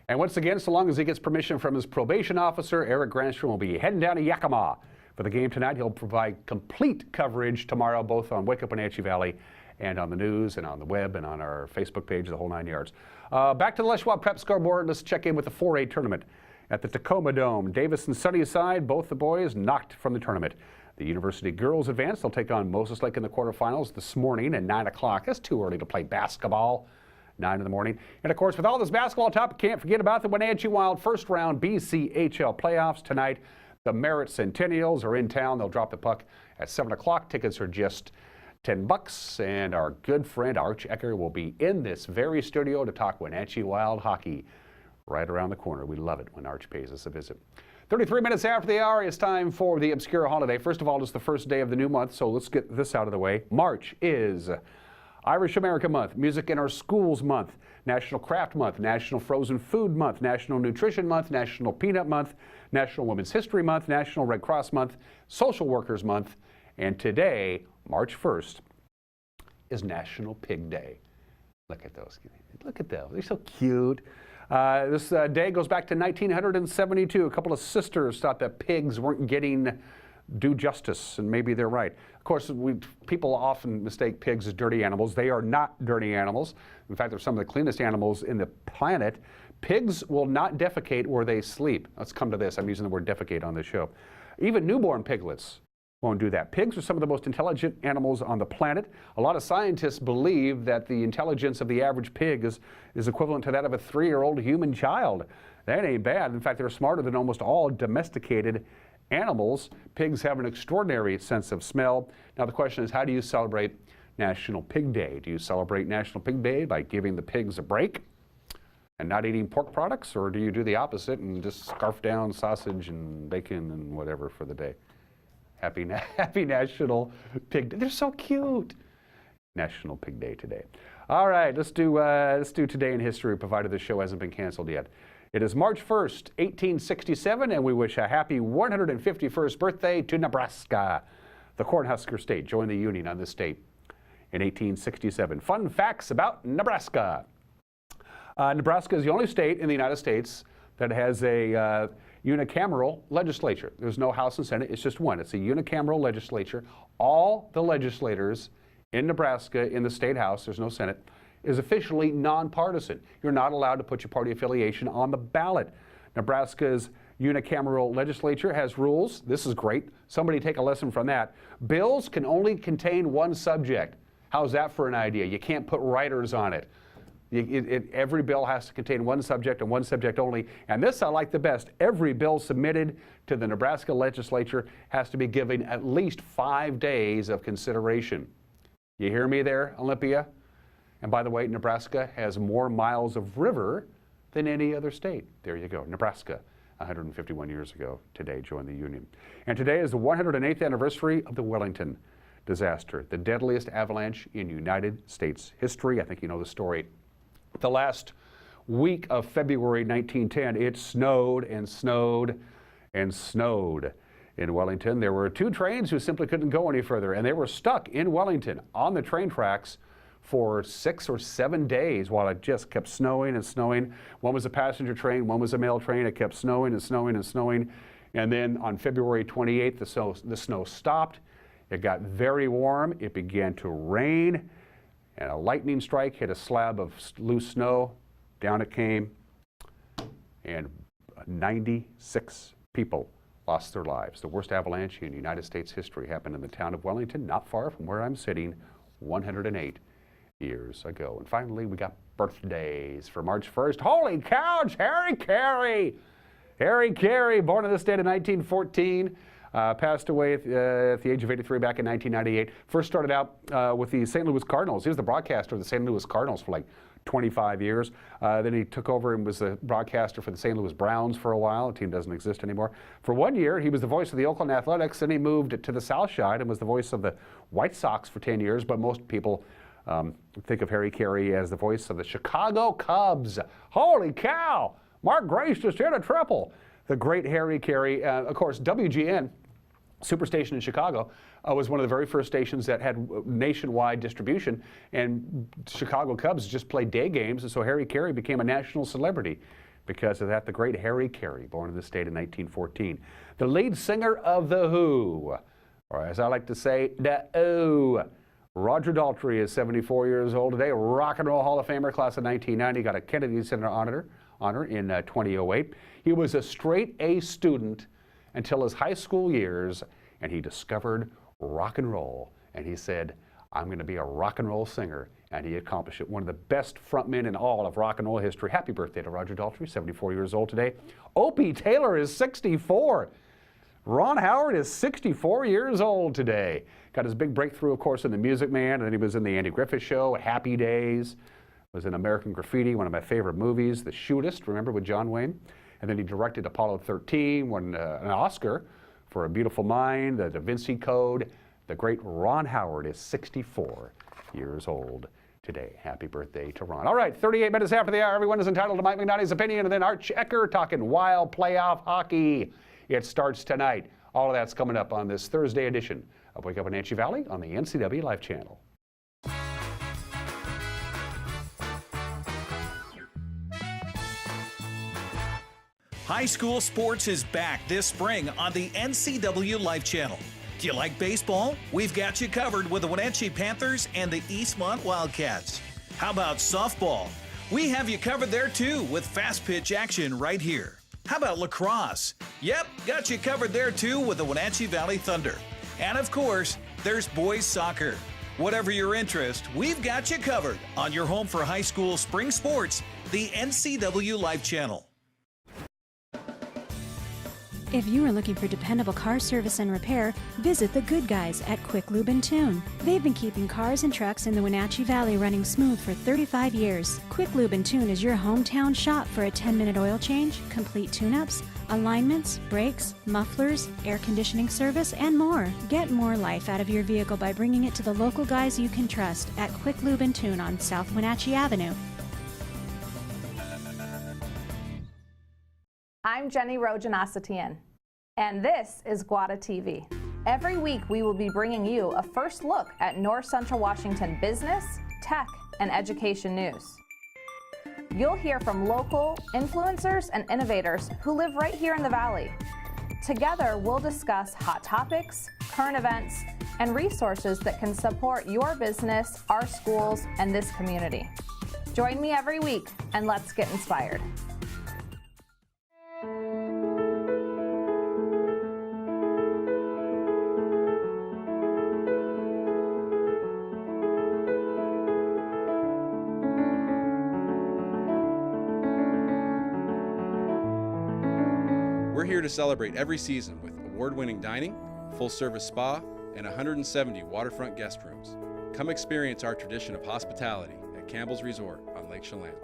And once again, so long as he gets permission from his probation officer, Eric Granstrom will be heading down to Yakima for the game tonight. He'll provide complete coverage tomorrow, both on Wake Up Wenatchee Valley and on the news and on the web and on our Facebook page, the whole 9 yards. Back to the Les Schwab Prep scoreboard. Let's check in with the 4A tournament at the Tacoma Dome. Davis and Sunnyside, both the boys knocked from the tournament. The University girls advance. They'll take on Moses Lake in the quarterfinals this morning at 9 o'clock. That's too early to play basketball. 9 in the morning. And of course, with all this basketball topic, can't forget about the Wenatchee Wild first round BCHL playoffs tonight. The Merritt Centennials are in town. They'll drop the puck at 7 o'clock. Tickets are just $10. And our good friend Arch Ecker will be in this very studio to talk Wenatchee Wild hockey right around the corner. We love it when Arch pays us a visit. 33 minutes after the hour, it's time for the Obscure Holiday. First of all, it's the first day of the new month, so let's get this out of the way. March is Irish American Month, Music in Our Schools Month, National Craft Month, National Frozen Food Month, National Nutrition Month, National Peanut Month, National Women's History Month, National Red Cross Month, Social Workers Month, and today, March 1st, is National Pig Day. Look at those. Look at those. They're so cute. This day goes back to 1972. A couple of sisters thought that pigs weren't getting due justice, and maybe they're right. Of course, people often mistake pigs as dirty animals. They are not dirty animals. In fact, they're some of the cleanest animals in the planet. Pigs will not defecate where they sleep. Let's come to this. I'm using the word defecate on this show. Even newborn piglets won't do that. Pigs are some of the most intelligent animals on the planet. A lot of scientists believe that the intelligence of the average pig is equivalent to that of a 3-year-old human child. That ain't bad. In fact, they're smarter than almost all domesticated animals. Pigs have an extraordinary sense of smell. Now the question is, how do you celebrate National Pig Day? Do you celebrate National Pig Day by giving the pigs a break and not eating pork products, or do you do the opposite and just scarf down sausage and bacon and whatever for the day? Happy National Pig Day. They're so cute. National Pig Day today. All right, let's do Today in History, provided the show hasn't been canceled yet. It is March 1st, 1867, and we wish a happy 151st birthday to Nebraska. The Cornhusker State joined the Union on this date in 1867. Fun facts about Nebraska. Nebraska is the only state in the United States that has a unicameral legislature. There's no House and Senate, it's just one. It's a unicameral legislature. All the legislators in Nebraska, in the state house, there's no Senate, is officially nonpartisan. You're not allowed to put your party affiliation on the ballot. Nebraska's unicameral legislature has rules. This is great. Somebody take a lesson from that. Bills can only contain one subject. How's that for an idea? You can't put writers on it. Every bill has to contain one subject and one subject only. And this I like the best. Every bill submitted to the Nebraska legislature has to be given at least 5 days of consideration. You hear me there, Olympia? And by the way, Nebraska has more miles of river than any other state. There you go. Nebraska, 151 years ago today, joined the Union. And today is the 108th anniversary of the Wellington disaster, the deadliest avalanche in United States history. I think you know the story. The last week of February 1910, it snowed and snowed and snowed in Wellington. There were 2 trains who simply couldn't go any further, and they were stuck in Wellington on the train tracks for 6 or 7 days while it just kept snowing and snowing. One was a passenger train, one was a mail train. It kept snowing and snowing and snowing. And then on February 28th, the snow stopped. It got very warm. It began to rain. And a lightning strike hit a slab of loose snow. Down it came. And 96 people lost their lives. The worst avalanche in United States history happened in the town of Wellington, not far from where I'm sitting, 108 years ago. And finally, we got birthdays for March 1st. Holy cow, it's Harry Carey! Harry Carey, born in this state in 1914. Passed away at the age of 83 back in 1998. First started out with the St. Louis Cardinals. He was the broadcaster of the St. Louis Cardinals for like 25 years. Then he took over and was the broadcaster for the St. Louis Browns for a while. The team doesn't exist anymore. For 1 year, he was the voice of the Oakland Athletics. Then he moved to the South Side and was the voice of the White Sox for 10 years. But most people think of Harry Carey as the voice of the Chicago Cubs. Holy cow! Mark Grace just hit a triple. The great Harry Carey. Of course, WGN, Superstation in Chicago, was one of the very first stations that had nationwide distribution, and Chicago Cubs just played day games, and so Harry Carey became a national celebrity because of that. The great Harry Carey, born in the state in 1914. The lead singer of The Who, or as I like to say, the Who. Roger Daltrey is 74 years old today, Rock and Roll Hall of Famer, class of 1990, got a Kennedy Center honor in 2008. He was a straight A student until his high school years, and he discovered rock and roll. And he said, I'm going to be a rock and roll singer. And he accomplished it. One of the best frontmen in all of rock and roll history. Happy birthday to Roger Daltrey, 74 years old today. Opie Taylor is 64. Ron Howard is 64 years old today. Got his big breakthrough, of course, in The Music Man, and then he was in The Andy Griffith Show, Happy Days, was in American Graffiti, one of my favorite movies, The Shootist, remember, with John Wayne? And then he directed Apollo 13, won an Oscar for A Beautiful Mind, the Da Vinci Code. The great Ron Howard is 64 years old today. Happy birthday to Ron. All right, 38 minutes after the hour, everyone is entitled to Mike McNally's opinion, and then Art Checker talking wild playoff hockey. It starts tonight. All of that's coming up on this Thursday edition of Wake Up in Wenatchee Valley on the NCW Life Channel. High school sports is back this spring on the NCW Life Channel. Do you like baseball? We've got you covered with the Wenatchee Panthers and the Eastmont Wildcats. How about softball? We have you covered there too with fast pitch action right here. How about lacrosse? Yep, got you covered there too with the Wenatchee Valley Thunder. And of course, there's boys soccer. Whatever your interest, we've got you covered on your home for high school spring sports, the NCW Life Channel. If you are looking for dependable car service and repair, visit the good guys at Quick Lube and Tune. They've been keeping cars and trucks in the Wenatchee Valley running smooth for 35 years. Quick Lube and Tune is your hometown shop for a 10-minute oil change, complete tune-ups, alignments, brakes, mufflers, air conditioning service, and more. Get more life out of your vehicle by bringing it to the local guys you can trust at Quick Lube and Tune on South Wenatchee Avenue. I'm Jenny Rojanasatian, and this is Guada TV. Every week we will be bringing you a first look at North Central Washington business, tech, and education news. You'll hear from local influencers and innovators who live right here in the Valley. Together, we'll discuss hot topics, current events, and resources that can support your business, our schools, and this community. Join me every week, and let's get inspired. We're here to celebrate every season with award-winning dining, full-service spa, and 170 waterfront guest rooms. Come experience our tradition of hospitality at Campbell's Resort on Lake Chelan.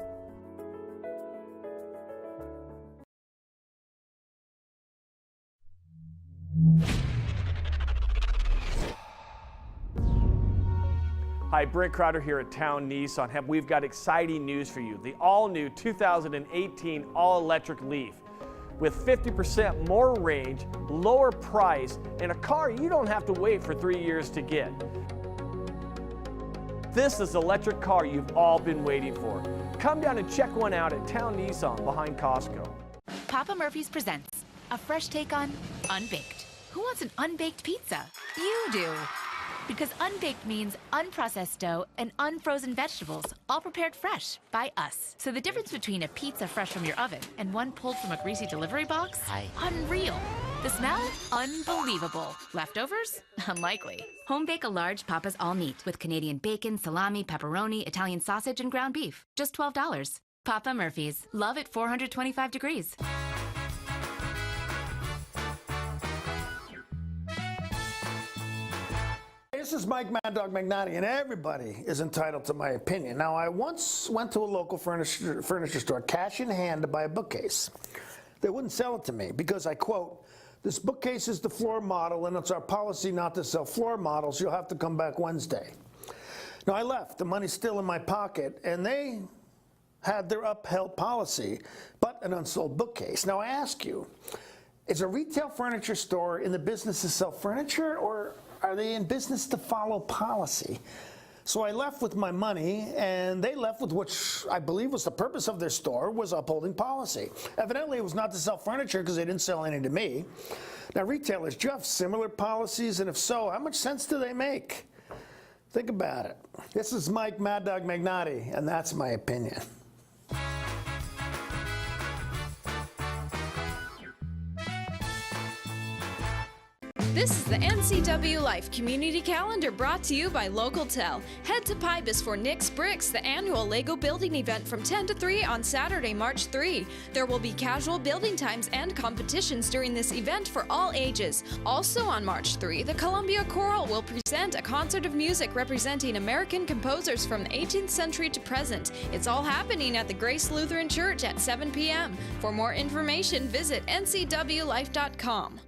Hi, Brent Crowder here at Town Nissan. We've got exciting news for you. The all-new 2018 all-electric Leaf with 50% more range, lower price, and a car you don't have to wait for 3 years to get. This is the electric car you've all been waiting for. Come down and check one out at Town Nissan behind Costco. Papa Murphy's presents a fresh take on unbaked. Who wants an unbaked pizza? You do. Because unbaked means unprocessed dough and unfrozen vegetables, all prepared fresh by us. So the difference between a pizza fresh from your oven and one pulled from a greasy delivery box? Unreal. The smell? Unbelievable. Leftovers? Unlikely. Home bake a large Papa's all meat with Canadian bacon, salami, pepperoni, Italian sausage, and ground beef. Just $12. Papa Murphy's. Love at 425 degrees. This is Mike Mad Dog Magnotti, and everybody is entitled to my opinion. Now, I once went to a local furniture store, cash in hand, to buy a bookcase. They wouldn't sell it to me because I quote, "This bookcase is the floor model, and it's our policy not to sell floor models. You'll have to come back Wednesday." Now, I left. The money's still in my pocket, and they had their upheld policy, but an unsold bookcase. Now, I ask you, is a retail furniture store in the business to sell furniture, or are they in business to follow policy? So I left with my money, and they left with which I believe was the purpose of their store, was upholding policy. Evidently, it was not to sell furniture because they didn't sell any to me. Now, retailers, do you have similar policies? And if so, how much sense do they make? Think about it. This is Mike Mad Dog Magnotti, and that's my opinion. This is the NCW Life Community Calendar brought to you by Local Tel. Head to Pybus for Nick's Bricks, the annual Lego building event from 10 to 3 on Saturday, March 3. There will be casual building times and competitions during this event for all ages. Also on March 3, the Columbia Choral will present a concert of music representing American composers from the 18th century to present. It's all happening at the Grace Lutheran Church at 7 p.m. For more information, visit ncwlife.com.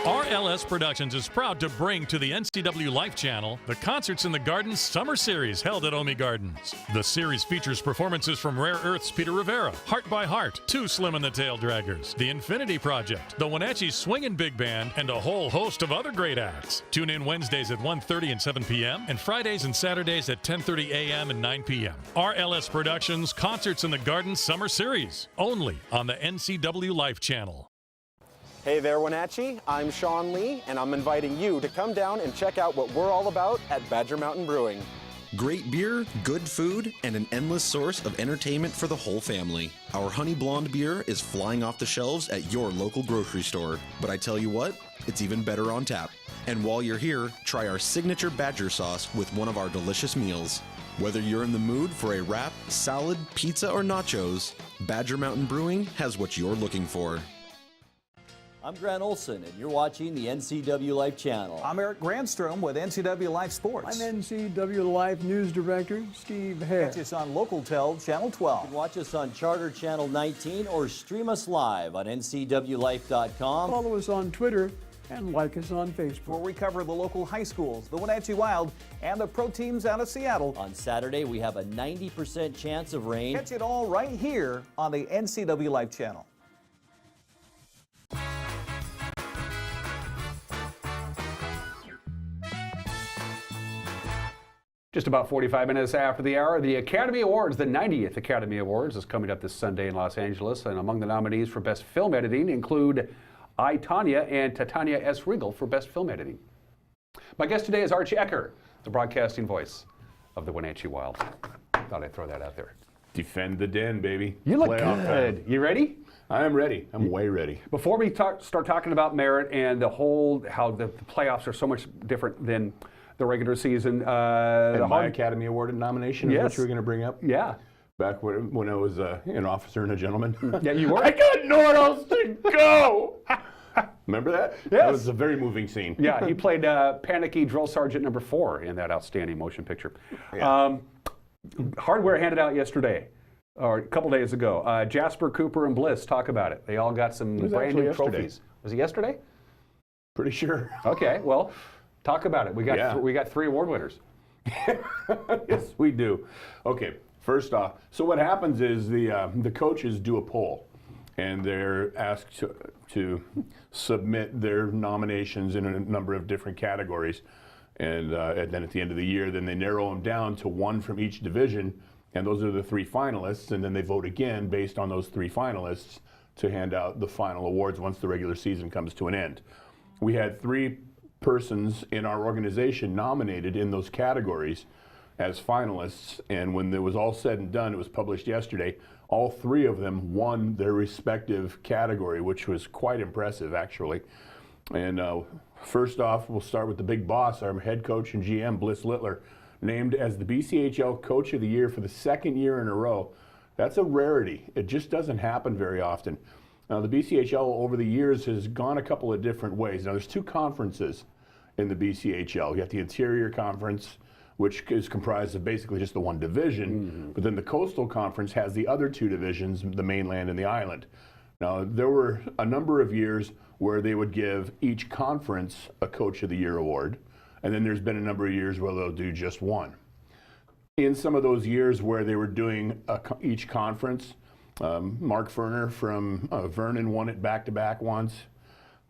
RLS Productions is proud to bring to the NCW Life channel the Concerts in the Garden Summer Series held at Omi Gardens. The series features performances from Rare Earth's Peter Rivera, Heart by Heart, Too Slim and the Tail Draggers, The Infinity Project, the Wenatchee Swingin' Big Band, and a whole host of other great acts. Tune in Wednesdays at 1:30 and 7 p.m. and Fridays and Saturdays at 10:30 a.m. and 9 p.m. RLS Productions Concerts in the Garden Summer Series, only on the NCW Life channel. Hey there, Wenatchee. I'm Sean Lee, and I'm inviting you to come down and check out what we're all about at Badger Mountain Brewing. Great beer, good food, and an endless source of entertainment for the whole family. Our Honey Blonde beer is flying off the shelves at your local grocery store. But I tell you what, it's even better on tap. And while you're here, try our signature Badger sauce with one of our delicious meals. Whether you're in the mood for a wrap, salad, pizza, or nachos, Badger Mountain Brewing has what you're looking for. I'm Grant Olson, and you're watching the NCW Life channel. I'm Eric Grandstrom with NCW Life Sports. I'm NCW Life News Director Steve Hare. Catch us on Local Tel Channel 12. You can watch us on Charter Channel 19 or stream us live on ncwlife.com. Follow us on Twitter and like us on Facebook. Where we cover the local high schools, the Wenatchee Wild, and the pro teams out of Seattle. On Saturday, we have a 90% chance of rain. Catch it all right here on the NCW Life channel. Just about 45 minutes after the hour, the Academy Awards, the 90th Academy Awards, is coming up this Sunday in Los Angeles. And among the nominees for Best Film Editing include I, Tonya and Titania S. Regal for Best Film Editing. My guest today is Archie Ecker, the broadcasting voice of the Wenatchee Wild. Thought I'd throw that out there. Defend the den, baby. You look Playoff good. time. You ready? I am ready. I'm way ready. Before we start talking about merit and how the playoffs are so much different than the regular season. And my Academy Award nomination is what you were going to bring up? Yeah. Back when I was an officer and a gentleman. Yeah, you were? I got nowhere else to go. Remember that? Yes. That was a very moving scene. Yeah, he played Panicky Drill Sergeant number 4 in that outstanding motion picture. Yeah. Hardware handed out yesterday, or a couple days ago. Jasper, Cooper, and Bliss talk about it. They all got some brand new trophies. Was it yesterday? Pretty sure. Okay, well, talk about it. We got 3 award winners. Yes, we do. Okay, first off, so what happens is the coaches do a poll, and they're asked to submit their nominations in a number of different categories, and then at the end of the year, then they narrow them down to 1 from each division, and those are the 3 finalists, and then they vote again based on those 3 finalists to hand out the final awards once the regular season comes to an end. We had 3 persons in our organization nominated in those categories as finalists, and when it was all said and done, it was published yesterday, all 3 of them won their respective category, which was quite impressive actually. And first off, we'll start with the big boss, our head coach and GM, Bliss Littler, named as the BCHL Coach of the Year for the 2nd year in a row. That's a rarity. It just doesn't happen very often. Now, the BCHL over the years has gone a couple of different ways. Now, there's 2 conferences in the BCHL. You got the Interior Conference, which is comprised of basically just the 1 division, but then the Coastal Conference has the other 2 divisions, the mainland and the island. Now, there were a number of years where they would give each conference a Coach of the Year award, and then there's been a number of years where they'll do just 1. In some of those years where they were doing each conference, Mark Ferner from Vernon won it back-to-back once.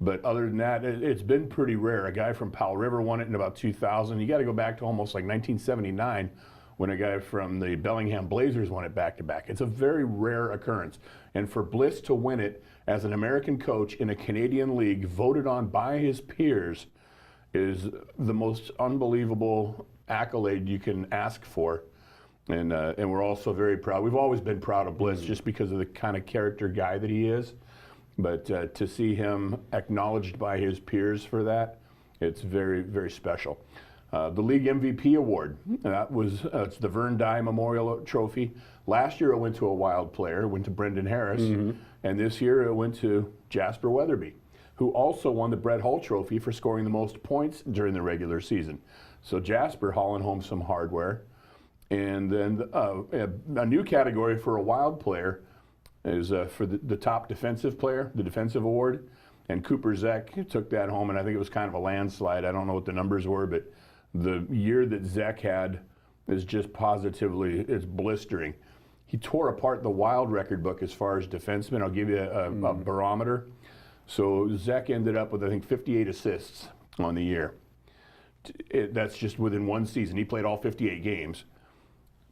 But other than that, it's been pretty rare. A guy from Powell River won it in about 2000. You got to go back to almost like 1979 when a guy from the Bellingham Blazers won it back-to-back. It's a very rare occurrence. And for Bliss to win it as an American coach in a Canadian league voted on by his peers is the most unbelievable accolade you can ask for. And we're also very proud. We've always been proud of Bliss just because of the kind of character guy that he is. But to see him acknowledged by his peers for that, it's very, very special. The League MVP Award, that was it's the Vern Dye Memorial Trophy. Last year it went to a Wild player, it went to Brendan Harris, and this year it went to Jasper Weatherby, who also won the Brett Hull Trophy for scoring the most points during the regular season. So Jasper hauling home some hardware. And then a new category for a Wild player is for the top defensive player, the defensive award. And Cooper Zek took that home, and I think it was kind of a landslide. I don't know what the numbers were, but the year that Zek had is just positively, it's blistering. He tore apart the Wild record book as far as defensemen. I'll give you a barometer. So Zek ended up with, I think, 58 assists on the year. That's just within 1 season. He played all 58 games.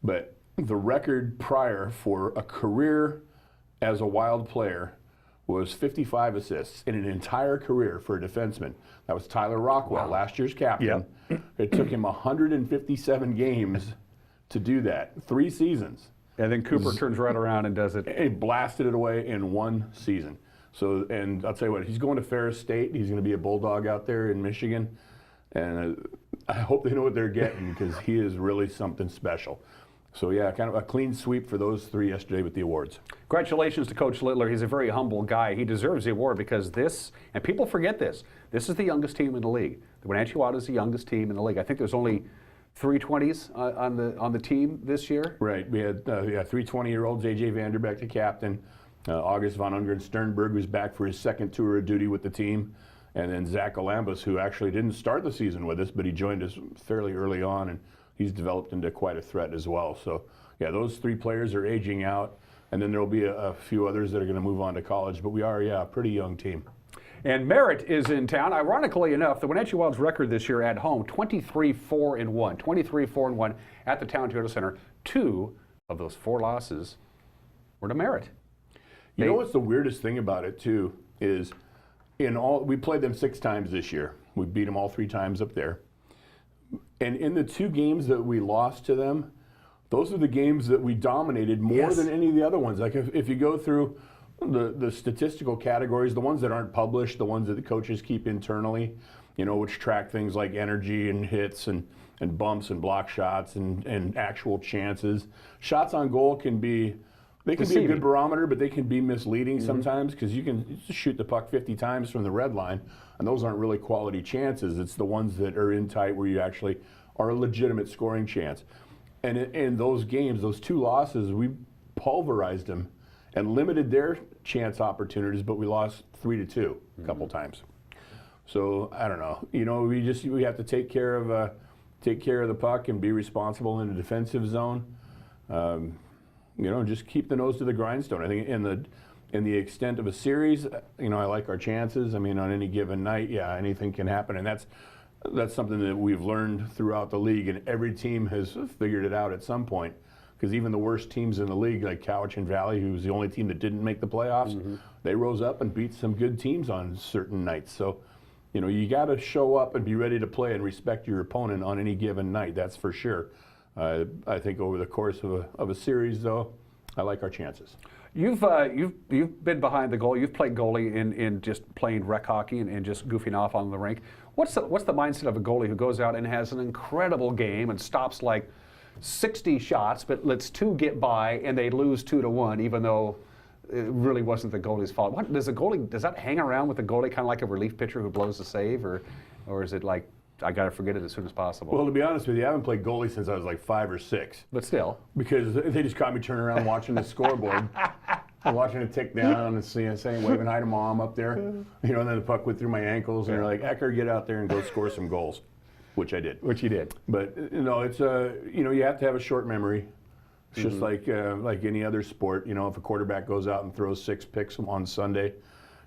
But the record prior for a career as a Wild player was 55 assists in an entire career for a defenseman. That was Tyler Rockwell, last year's captain. Yep. It took him 157 games to do that, 3 seasons. And then Cooper turns right around and does it. And he blasted it away in 1 season. So, and I'll tell you what, he's going to Ferris State. He's going to be a Bulldog out there in Michigan. And I hope they know what they're getting because he is really something special. So yeah, kind of a clean sweep for those 3 yesterday with the awards. Congratulations to Coach Littler. He's a very humble guy. He deserves the award because this, and people forget this, this is the youngest team in the league. The Wenatchee Wild is the youngest team in the league. I think there's only 3 20s on the team this year. Right. We had 3 20-year-olds, A.J. Vanderbeck, the captain, August von Ungern Sternberg, who's back for his 2nd tour of duty with the team, and then Zach Alambus, who actually didn't start the season with us, but he joined us fairly early on, and he's developed into quite a threat as well. So, yeah, those 3 players are aging out, and then there will be a few others that are going to move on to college. But we are, a pretty young team. And Merritt is in town. Ironically enough, the Wenatchee Wild's record this year at home, 23-4-1. 23-4-1 at the Town Toyota Center. 2 of those 4 losses were to Merritt. You know what's the weirdest thing about it, too, is we played them 6 times this year. We beat them all 3 times up there. And in the 2 games that we lost to them, those are the games that we dominated more than any of the other ones. Like if you go through the statistical categories, the ones that aren't published, the ones that the coaches keep internally, which track things like energy and hits and bumps and block shots and actual chances. Shots on goal can be a good barometer, but they can be misleading sometimes because you can shoot the puck 50 times from the red line, and those aren't really quality chances. It's the ones that are in tight where you actually are a legitimate scoring chance. And in those games, those 2 losses, we pulverized them and limited their chance opportunities, but we lost 3-2 a couple times. So I don't know. We have to take care of the puck and be responsible in the defensive zone. Just keep the nose to the grindstone. I think in the extent of a series, I like our chances. I mean, on any given night, anything can happen, and that's something that we've learned throughout the league, and every team has figured it out at some point. Because even the worst teams in the league, like Cowichan Valley, who was the only team that didn't make the playoffs, they rose up and beat some good teams on certain nights. So, you got to show up and be ready to play and respect your opponent on any given night. That's for sure. I think over the course of a series, though, I like our chances. You've been behind the goal. You've played goalie in just playing rec hockey and just goofing off on the rink. What's the mindset of a goalie who goes out and has an incredible game and stops like 60 shots, but lets 2 get by and they lose 2-1, even though it really wasn't the goalie's fault? What does that hang around with the goalie kind of like a relief pitcher who blows the save, or is it like, I got to forget it as soon as possible? Well, to be honest with you, I haven't played goalie since I was like 5 or 6. But still. Because they just caught me turning around watching the scoreboard, watching it tick down and saying, waving hi to Mom up there. And then the puck went through my ankles, and you're like, Ecker, get out there and go score some goals. Which I did. Which you did. But it's you have to have a short memory. It's just like any other sport. If a quarterback goes out and throws 6 picks on Sunday,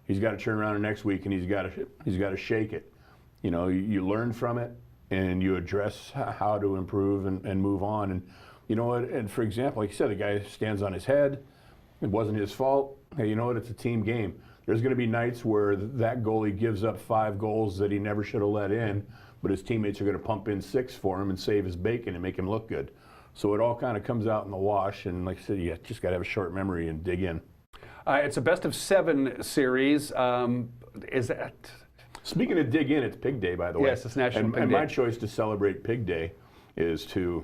he's got to turn around the next week and he's got to shake it. You learn from it and you address how to improve and move on. And and for example, like you said, the guy stands on his head. It wasn't his fault. Hey, you know what? It's a team game. There's going to be nights where that goalie gives up 5 goals that he never should have let in, but his teammates are going to pump in 6 for him and save his bacon and make him look good. So it all kind of comes out in the wash, and like I said, you just got to have a short memory and dig in. It's a best-of-7 series. Is that... Speaking of dig in, it's Pig Day, by the way. Yes, it's National Pig Day. And my choice to celebrate Pig Day is to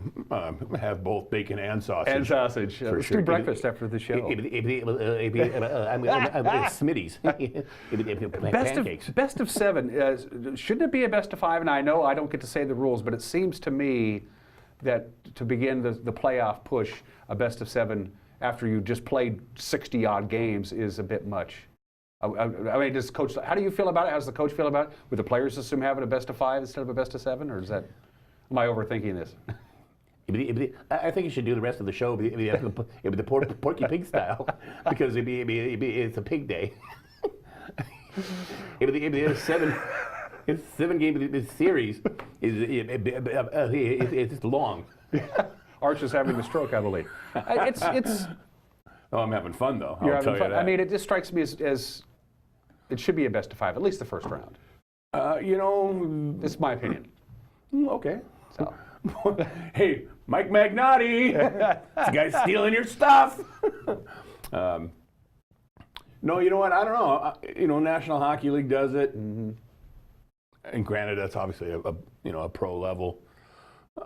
have both bacon and sausage. And sausage. Let's do breakfast after the show. Smitty's. Pancakes. Best of 7. Shouldn't it be a best of 5? And I know I don't get to say the rules, but it seems to me that to begin the playoff push, a best of 7 after you just played 60-odd games is a bit much. I mean, does coach? How do you feel about it? How does the coach feel about it? Would the players assume having a best of 5 instead of a best of 7, or is that? Am I overthinking this? I think you should do the rest of the show with the Porky Pig style, because it's a pig day. It's 7 game series. It's long. Arch is having a stroke, I believe. It's. Oh, I'm having fun though. You're tell having fun. you that. I mean, it just strikes me as it should be a best of 5, at least the first round. It's my opinion. Okay. So. Hey, Mike Magnotti, this guy's stealing your stuff. No, you know what? I don't know. National Hockey League does it, and granted, that's obviously a pro level.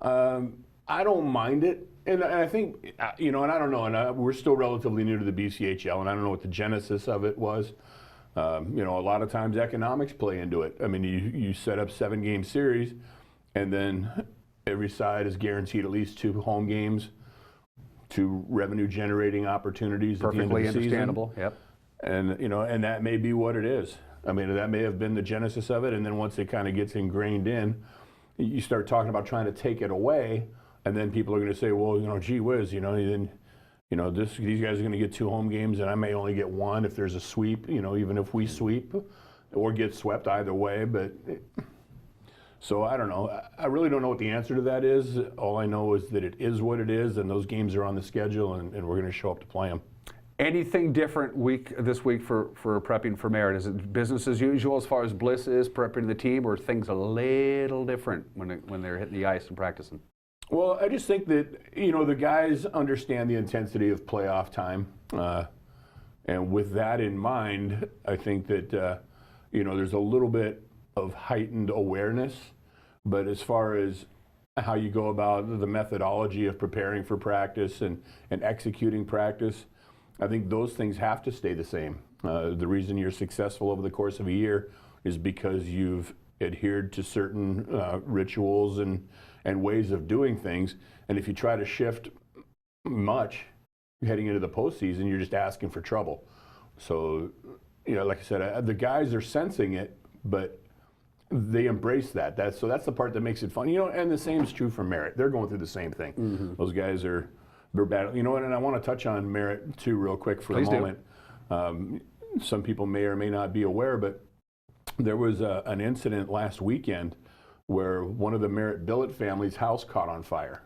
I don't mind it, and I think and I don't know, and we're still relatively new to the BCHL, and I don't know what the genesis of it was. A lot of times economics play into it. I mean, you set up 7-game series, and then every side is guaranteed at least 2 home games, 2 revenue-generating opportunities at the end of the season. Perfectly understandable. Yep. And and that may be what it is. I mean, that may have been the genesis of it, and then once it kind of gets ingrained in, you start talking about trying to take it away, and then people are going to say, well, gee whiz, these guys are going to get 2 home games, and I may only get 1 if there's a sweep. Even if we sweep, or get swept either way. But so I don't know. I really don't know what the answer to that is. All I know is that it is what it is, and those games are on the schedule, and we're going to show up to play them. Anything different this week for prepping for Merritt? Is it business as usual as far as Bliss is prepping the team, or are things a little different when they're hitting the ice and practicing? Well, I just think that, the guys understand the intensity of playoff time. And with that in mind, I think that, there's a little bit of heightened awareness. But as far as how you go about the methodology of preparing for practice and executing practice, I think those things have to stay the same. The reason you're successful over the course of a year is because you've adhered to certain rituals and ways of doing things. And if you try to shift much heading into the postseason, you're just asking for trouble. So, like I said, the guys are sensing it, but they embrace that. That's the part that makes it fun. And the same is true for Merritt. They're going through the same thing. Mm-hmm. Those guys they're battling. And I want to touch on Merritt too real quick for Please a moment. Some people may or may not be aware, but there was an incident last weekend where one of the Merritt Billet family's house caught on fire.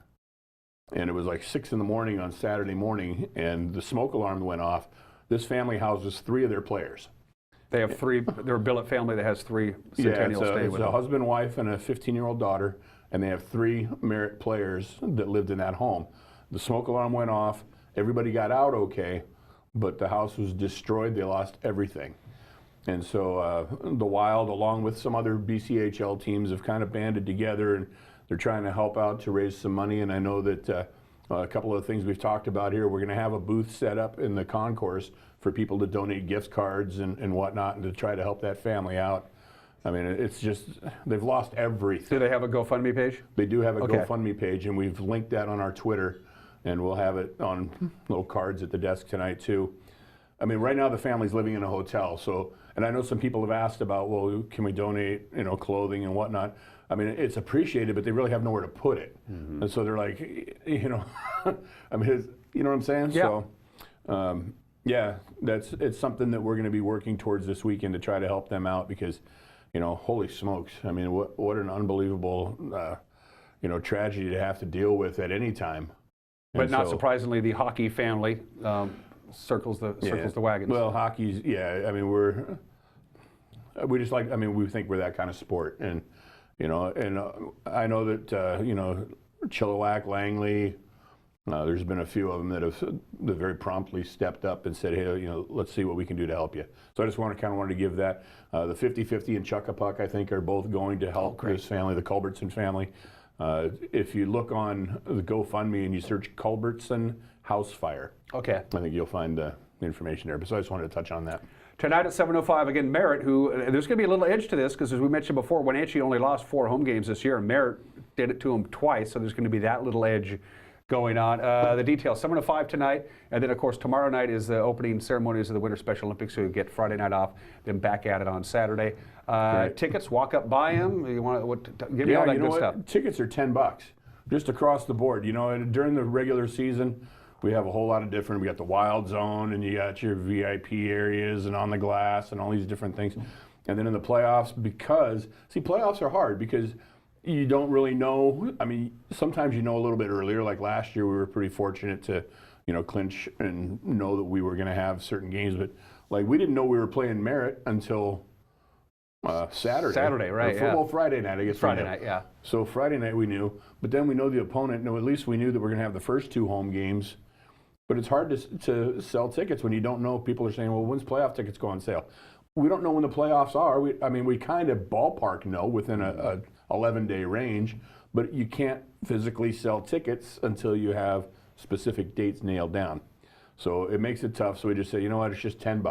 And it was like 6 in the morning on Saturday morning, and the smoke alarm went off. This family houses 3 of their players. They have 3, they're a Billet family that has 3 Centennial stay with them. It's a husband, wife, and a 15-year-old daughter, and they have 3 Merritt players that lived in that home. The smoke alarm went off, everybody got out okay, but the house was destroyed, they lost everything. And so the Wild, along with some other BCHL teams, have kind of banded together, and they're trying to help out to raise some money. And I know that a couple of the things we've talked about here, we're going to have a booth set up in the concourse for people to donate gift cards and whatnot, and to try to help that family out. I mean, it's just, they've lost everything. Do they have a GoFundMe page? They do have a GoFundMe page, and we've linked that on our Twitter, and we'll have it on little cards at the desk tonight too. I mean, right now the family's living in a hotel, so, and I know some people have asked about, well, can we donate, clothing and whatnot? I mean, it's appreciated, but they really have nowhere to put it. Mm-hmm. And so they're like, I mean, you know what I'm saying? Yeah. So, it's something that we're going to be working towards this weekend to try to help them out because, holy smokes. I mean, what an unbelievable, tragedy to have to deal with at any time. But not surprisingly, the hockey family circles the wagons. Well, hockey's, I mean, we think we're that kind of sport. And, I know that, Chilliwack, Langley, there's been a few of them that have very promptly stepped up and said, hey, let's see what we can do to help you. So I just wanted to give that. The 50-50 and Chuckapuck, I think, are both going to help this family, the Culbertson family. If you look on the GoFundMe and you search Culbertson House Fire, I think you'll find the information there. So I just wanted to touch on that. Tonight at 7:05, again, Merritt, who, there's going to be a little edge to this because, as we mentioned before, Wenatchee only lost 4 home games this year, and Merritt did it to them twice, so there's going to be that little edge going on. The details, 7:05 tonight, and then, of course, tomorrow night is the opening ceremonies of the Winter Special Olympics, so you get Friday night off, then back at it on Saturday. Tickets, walk up, buy them. You want to give me all that good stuff. Tickets are $10, just across the board. During the regular season, we have a whole lot of different. We got the Wild Zone, and you got your VIP areas, and on the glass, and all these different things. And then in the playoffs, playoffs are hard because you don't really know. I mean, sometimes you know a little bit earlier. Like last year, we were pretty fortunate to, clinch and know that we were going to have certain games. But like we didn't know we were playing Merritt until Saturday. Saturday, right? Well, Friday night, I guess. Friday night, yeah. So Friday night we knew, but then we know the opponent. No, at least we knew that we're going to have the first 2 home games. But it's hard to sell tickets when you don't know. People are saying, well, when's playoff tickets go on sale? We don't know when the playoffs are. We kind of ballpark know within a 11-day range, but you can't physically sell tickets until you have specific dates nailed down. So it makes it tough. So we just say, you know what, it's just $10.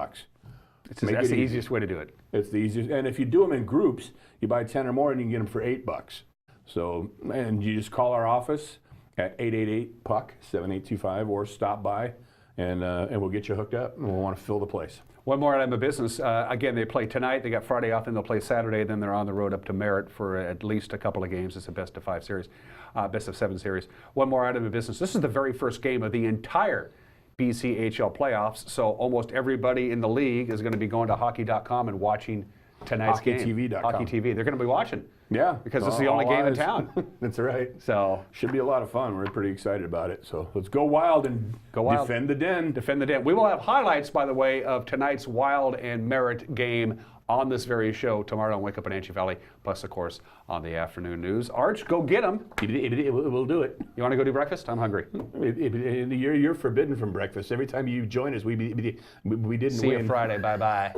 That's the easiest way to do it. It's the easiest. And if you do them in groups, you buy 10 or more and you can get them for $8. So, and you just call our office at 888-PUCK, 7825, or stop by, and we'll get you hooked up, and we'll want to fill the place. One more item of business. Again, they play tonight. They got Friday off, then they'll play Saturday. Then they're on the road up to Merritt for at least a couple of games. It's a best-of-5 series, best-of-7 series. One more item of business. This is the very first game of the entire BCHL playoffs, so almost everybody in the league is going to be going to hockey.com and watching tonight's game. HockeyTV.com. Hockey TV. They're going to be watching. Yeah. Because it's the only game in eyes. town. That's right. So should be a lot of fun. We're pretty excited about it. So let's go Wild and defend the den. Defend the den. We will have highlights, by the way, of tonight's Wild and Merit game on this very show tomorrow on Wake Up Wenatchee Valley, plus, of course, on the afternoon news. Arch, go get them. We'll do it. You want to go do breakfast? I'm hungry. You're forbidden from breakfast. Every time you join us, we didn't See win. you Friday. Bye-bye.